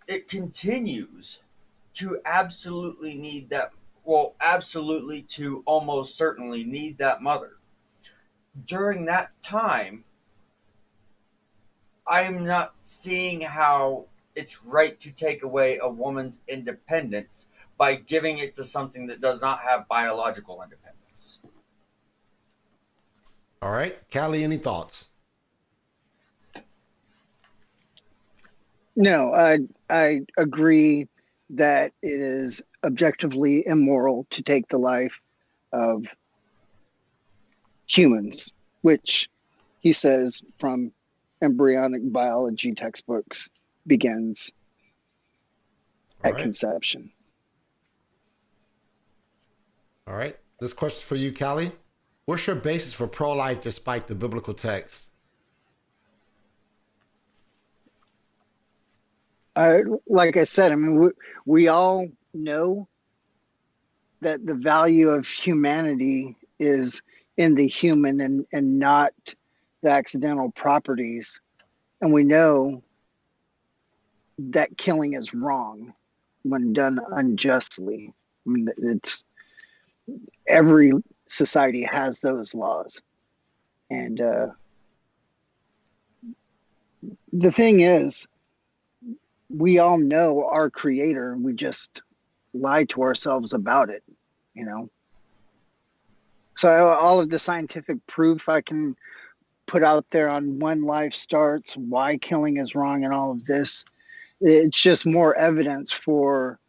it continues to absolutely need that, well, absolutely to almost certainly need that mother. During that time, I am not seeing how it's right to take away a woman's independence by giving it to something that does not have biological independence. All right, Cali, any thoughts? No, I agree that it is objectively immoral to take the life of humans, which he says from embryonic biology textbooks begins at conception. All right, this question's for you, Cali. What's your basis for pro-life despite the biblical text? Like I said, I mean, we all know that the value of humanity is in the human and not the accidental properties. And we know that killing is wrong when done unjustly. I mean, it's every society has those laws. And the thing is, we all know our creator. We just lie to ourselves about it, you know? So all of the scientific proof I can put out there on when life starts, why killing is wrong, and all of this, it's just more evidence for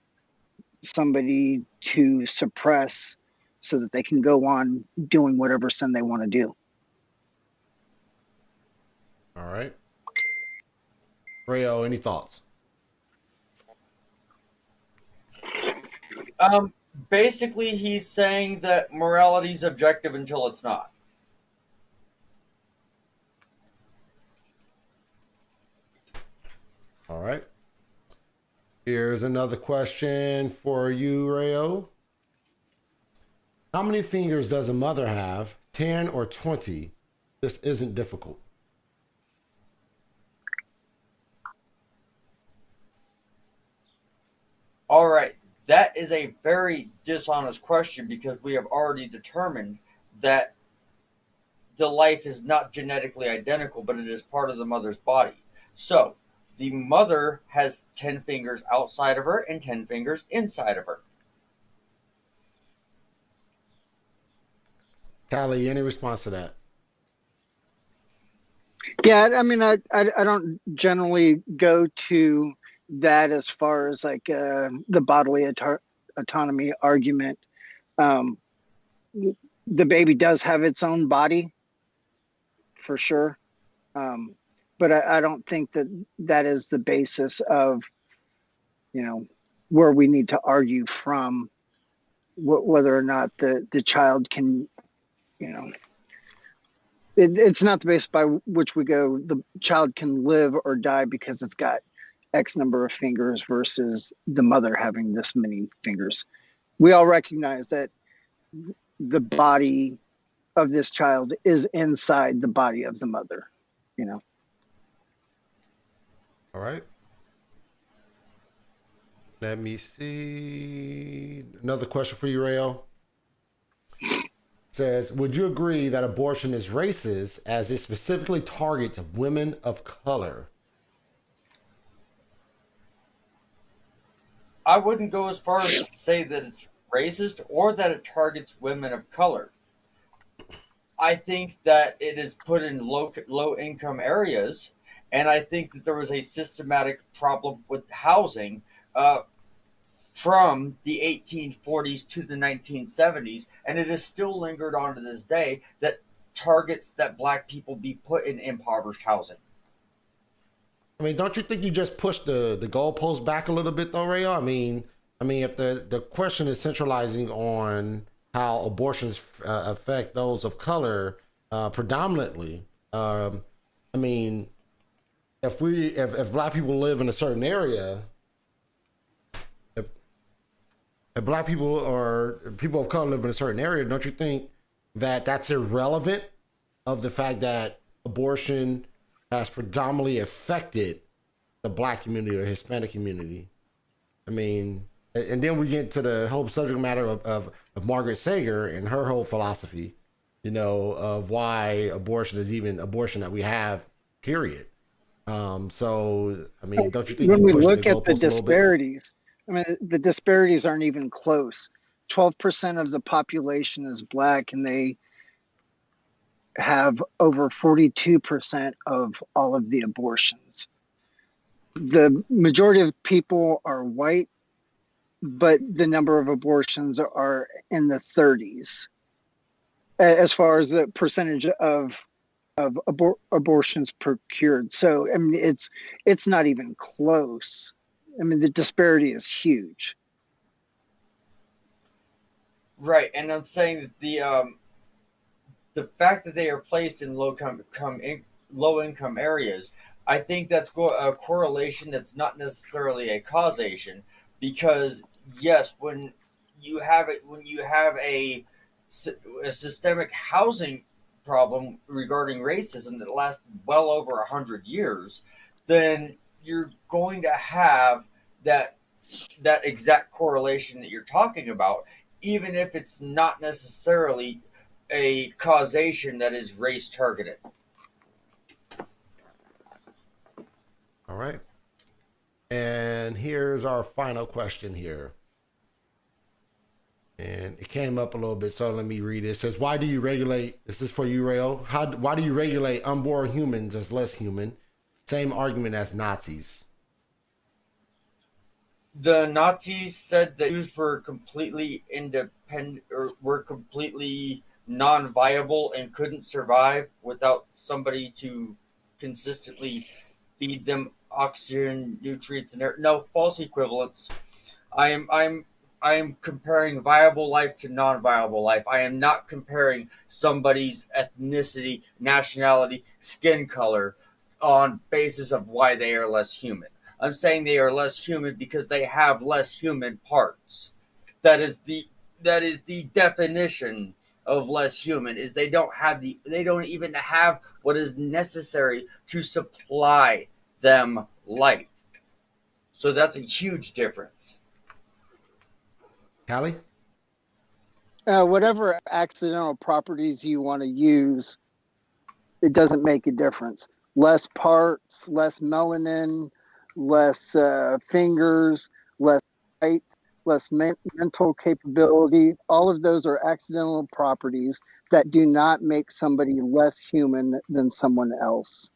somebody to suppress so that they can go on doing whatever sin they want to do. All right. RAO, any thoughts? Basically, he's saying that morality is objective until it's not. All right. Here's another question for you, RAO. How many fingers does a mother have? 10 or 20? This isn't difficult. All right, that is a very dishonest question because we have already determined that the life is not genetically identical, but it is part of the mother's body. So the mother has 10 fingers outside of her and 10 fingers inside of her. Cali, any response to that? Yeah, I mean, I don't generally go to that as far as like the bodily autonomy argument. Um, the baby does have its own body for sure. But I don't think that that is the basis of, you know, where we need to argue from whether or not the child can, you know, it's not the basis by which we go, the child can live or die because it's got X number of fingers versus the mother having this many fingers. We all recognize that the body of this child is inside the body of the mother, you know. All right. Let me see. Another question for you, RAO. Says, would you agree that abortion is racist as it specifically targets women of color? I wouldn't go as far as to say that it's racist or that it targets women of color. I think that it is put in low income areas, and I think that there was a systematic problem with housing from the 1840s to the 1970s, and it is still lingered on to this day that targets that black people be put in impoverished housing. I mean, don't you think you just pushed the goalpost back a little bit, though, RAO? I mean, if the question is centralizing on how abortions affect those of color predominantly, I mean, if black people live in a certain area, if, if black people or people of color live in a certain area, don't you think that that's irrelevant of the fact that abortion has predominantly affected the black community or Hispanic community? I mean, and then we get to the whole subject matter of Margaret Sager and her whole philosophy, you know, of why abortion is even abortion that we have, period. So, I mean, don't you think When you we pushing the look at the goalpost a little bit? disparities, I mean, the disparities aren't even close. 12% of the population is black, and they have over 42% of all of the abortions. The majority of people are white, but the number of abortions are in the 30s as far as the percentage of abortions procured. So I mean, it's not even close. I mean, the disparity is huge. Right, and I'm saying that the fact that they are placed in low income areas I think that's a correlation that's not necessarily a causation, because yes, when you have a systemic housing problem regarding racism that lasted well over 100 years, then you're going to have that that exact correlation that you're talking about, even if it's not necessarily a causation that is race targeted. All right. And here's our final question here. And it came up a little bit, so let me read it. It says, why do you regulate, this is for you, Rayo, why do you regulate unborn humans as less human? Same argument as Nazis. The Nazis said that Jews were completely independent, or were completely non-viable and couldn't survive without somebody to consistently feed them oxygen, nutrients, and air. No, false equivalence. I am I'm I am comparing viable life to non-viable life. I am not comparing somebody's ethnicity, nationality, skin color on basis of why they are less human. I'm saying they are less human because they have less human parts. That is the that is the definition of less human, is they don't even have what is necessary to supply them life. So that's a huge difference. Cali? Whatever accidental properties you want to use, it doesn't make a difference. Less parts, less melanin, less fingers, less height, less mental capability. All of those are accidental properties that do not make somebody less human than someone else.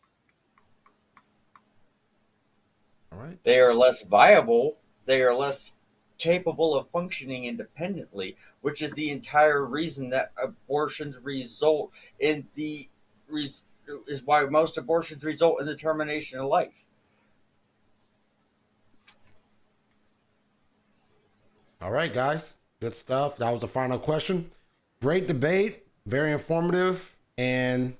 All right. They are less viable, they are less capable of functioning independently, which is the entire reason that abortions result in the is why most abortions result in the termination of life. All right, guys. Good stuff. That was the final question. Great debate. Very informative. And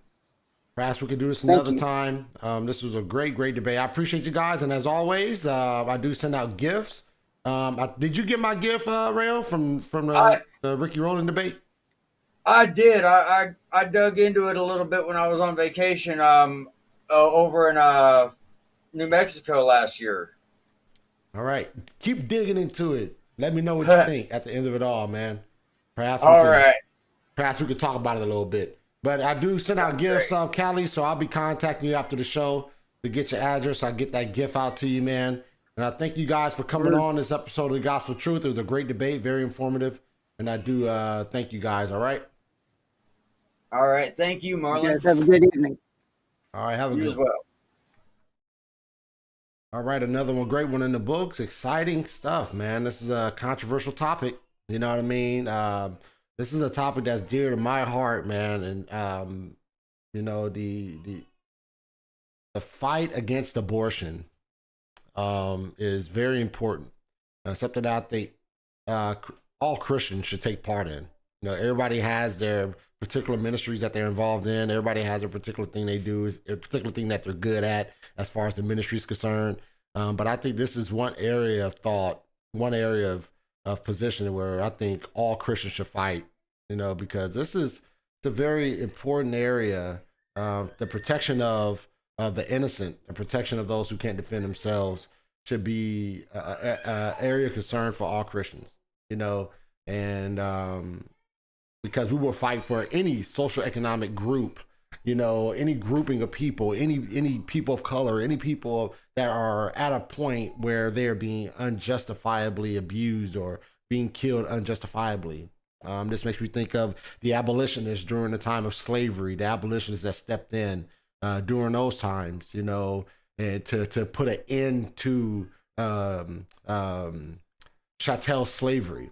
perhaps we could do this another time. This was a great debate. I appreciate you guys. And as always, I do send out gifts. Did you get my gift, Rayo, from the Ricky Rowland debate? I did. I dug into it a little bit when I was on vacation over in New Mexico last year. All right. Keep digging into it. Let me know what you think at the end of it all, man. Perhaps we All can, right. perhaps we could talk about it a little bit. But I do send out gifts, Cali, so I'll be contacting you after the show to get your address. I'll get that gift out to you, man. And I thank you guys for coming on this episode of The Gospel Truth. It was a great debate, very informative. And I do thank you guys, all right? All right. Thank you, Marlon. You guys have a good evening. All right, have a You good as well. All right, another one, great one in the books. Exciting stuff, man. This is a controversial topic. You know what I mean? This is a topic that's dear to my heart, man. And you know, the fight against abortion is very important. Something that I think all Christians should take part in. You know, everybody has their particular ministries that they're involved in. Everybody has a particular thing they do, a particular thing that they're good at as far as the ministry is concerned. But I think this is one area of thought, one area of position where I think all Christians should fight, you know, because it's a very important area. The protection of the innocent, the protection of those who can't defend themselves should be a area of concern for all Christians, you know, and because we will fight for any social economic group, you know, any grouping of people, any people of color, any people that are at a point where they're being unjustifiably abused or being killed unjustifiably. This makes me think of the abolitionists during the time of slavery, the abolitionists that stepped in during those times, you know, and to put an end to chattel slavery,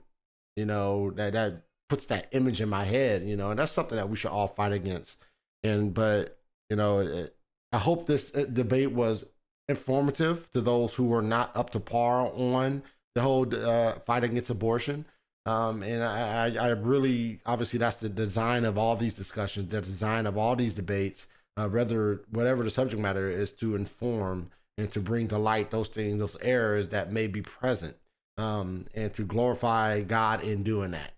you know, that puts that image in my head, you know, and that's something that we should all fight against. But you know, I hope this debate was informative to those who were not up to par on the whole fight against abortion. And I really, obviously, that's the design of all these discussions, the design of all these debates, rather whatever the subject matter is, to inform and to bring to light those things, those errors that may be present, and to glorify God in doing that.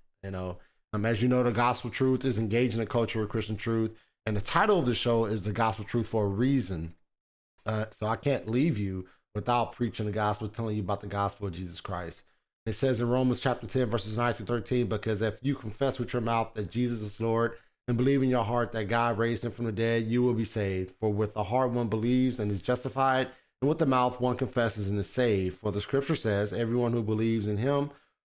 As you know, the gospel truth is engaging the culture of Christian truth, and the title of the show is The Gospel Truth for a reason. So I can't leave you without preaching the gospel, telling you about the gospel of Jesus Christ. It says in Romans chapter 10, verses 9 through 13, because if you confess with your mouth that Jesus is Lord and believe in your heart that God raised him from the dead, you will be saved. For with the heart one believes and is justified, and with the mouth one confesses and is saved. For the scripture says, everyone who believes in him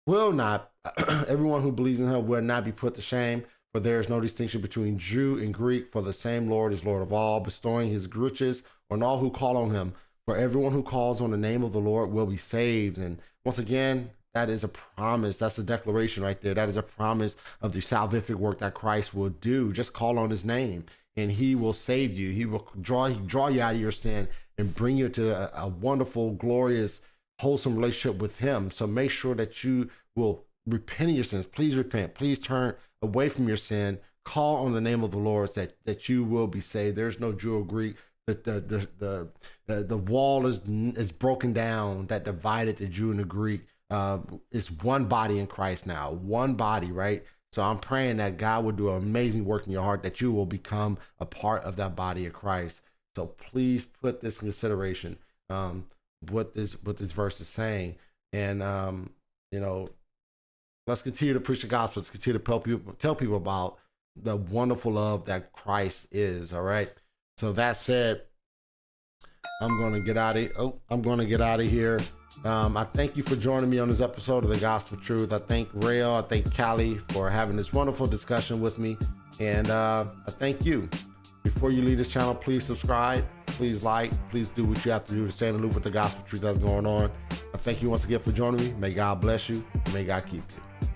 will not be put to shame. For there is no distinction between Jew and Greek, for the same Lord is Lord of all, bestowing his riches on all who call on him. For everyone who calls on the name of the Lord will be saved. And once again, that is a promise. That's a declaration right there. That is a promise of the salvific work that Christ will do. Just call on his name and he will save you. He will draw you out of your sin and bring you to a wonderful, glorious, wholesome relationship with him. So make sure that you will repent of your sins. Please repent. Please turn away from your sin. Call on the name of the Lord that you will be saved. There's no Jew or Greek. The wall is broken down that divided the Jew and the Greek. It's one body in Christ now, one body, right? So I'm praying that God will do an amazing work in your heart, that you will become a part of that body of Christ. So please put this in consideration, what this verse is saying. And, let's continue to preach the gospel. Let's continue to tell people about the wonderful love that Christ is. All right. So that said, I'm going to get out of here. I thank you for joining me on this episode of The Gospel Truth. I thank RAO, I thank Cali for having this wonderful discussion with me. And I thank you. Before you leave this channel, please subscribe, please like, please do what you have to do to stay in the loop with the gospel truth that's going on. I thank you once again for joining me. May God bless you. May God keep you.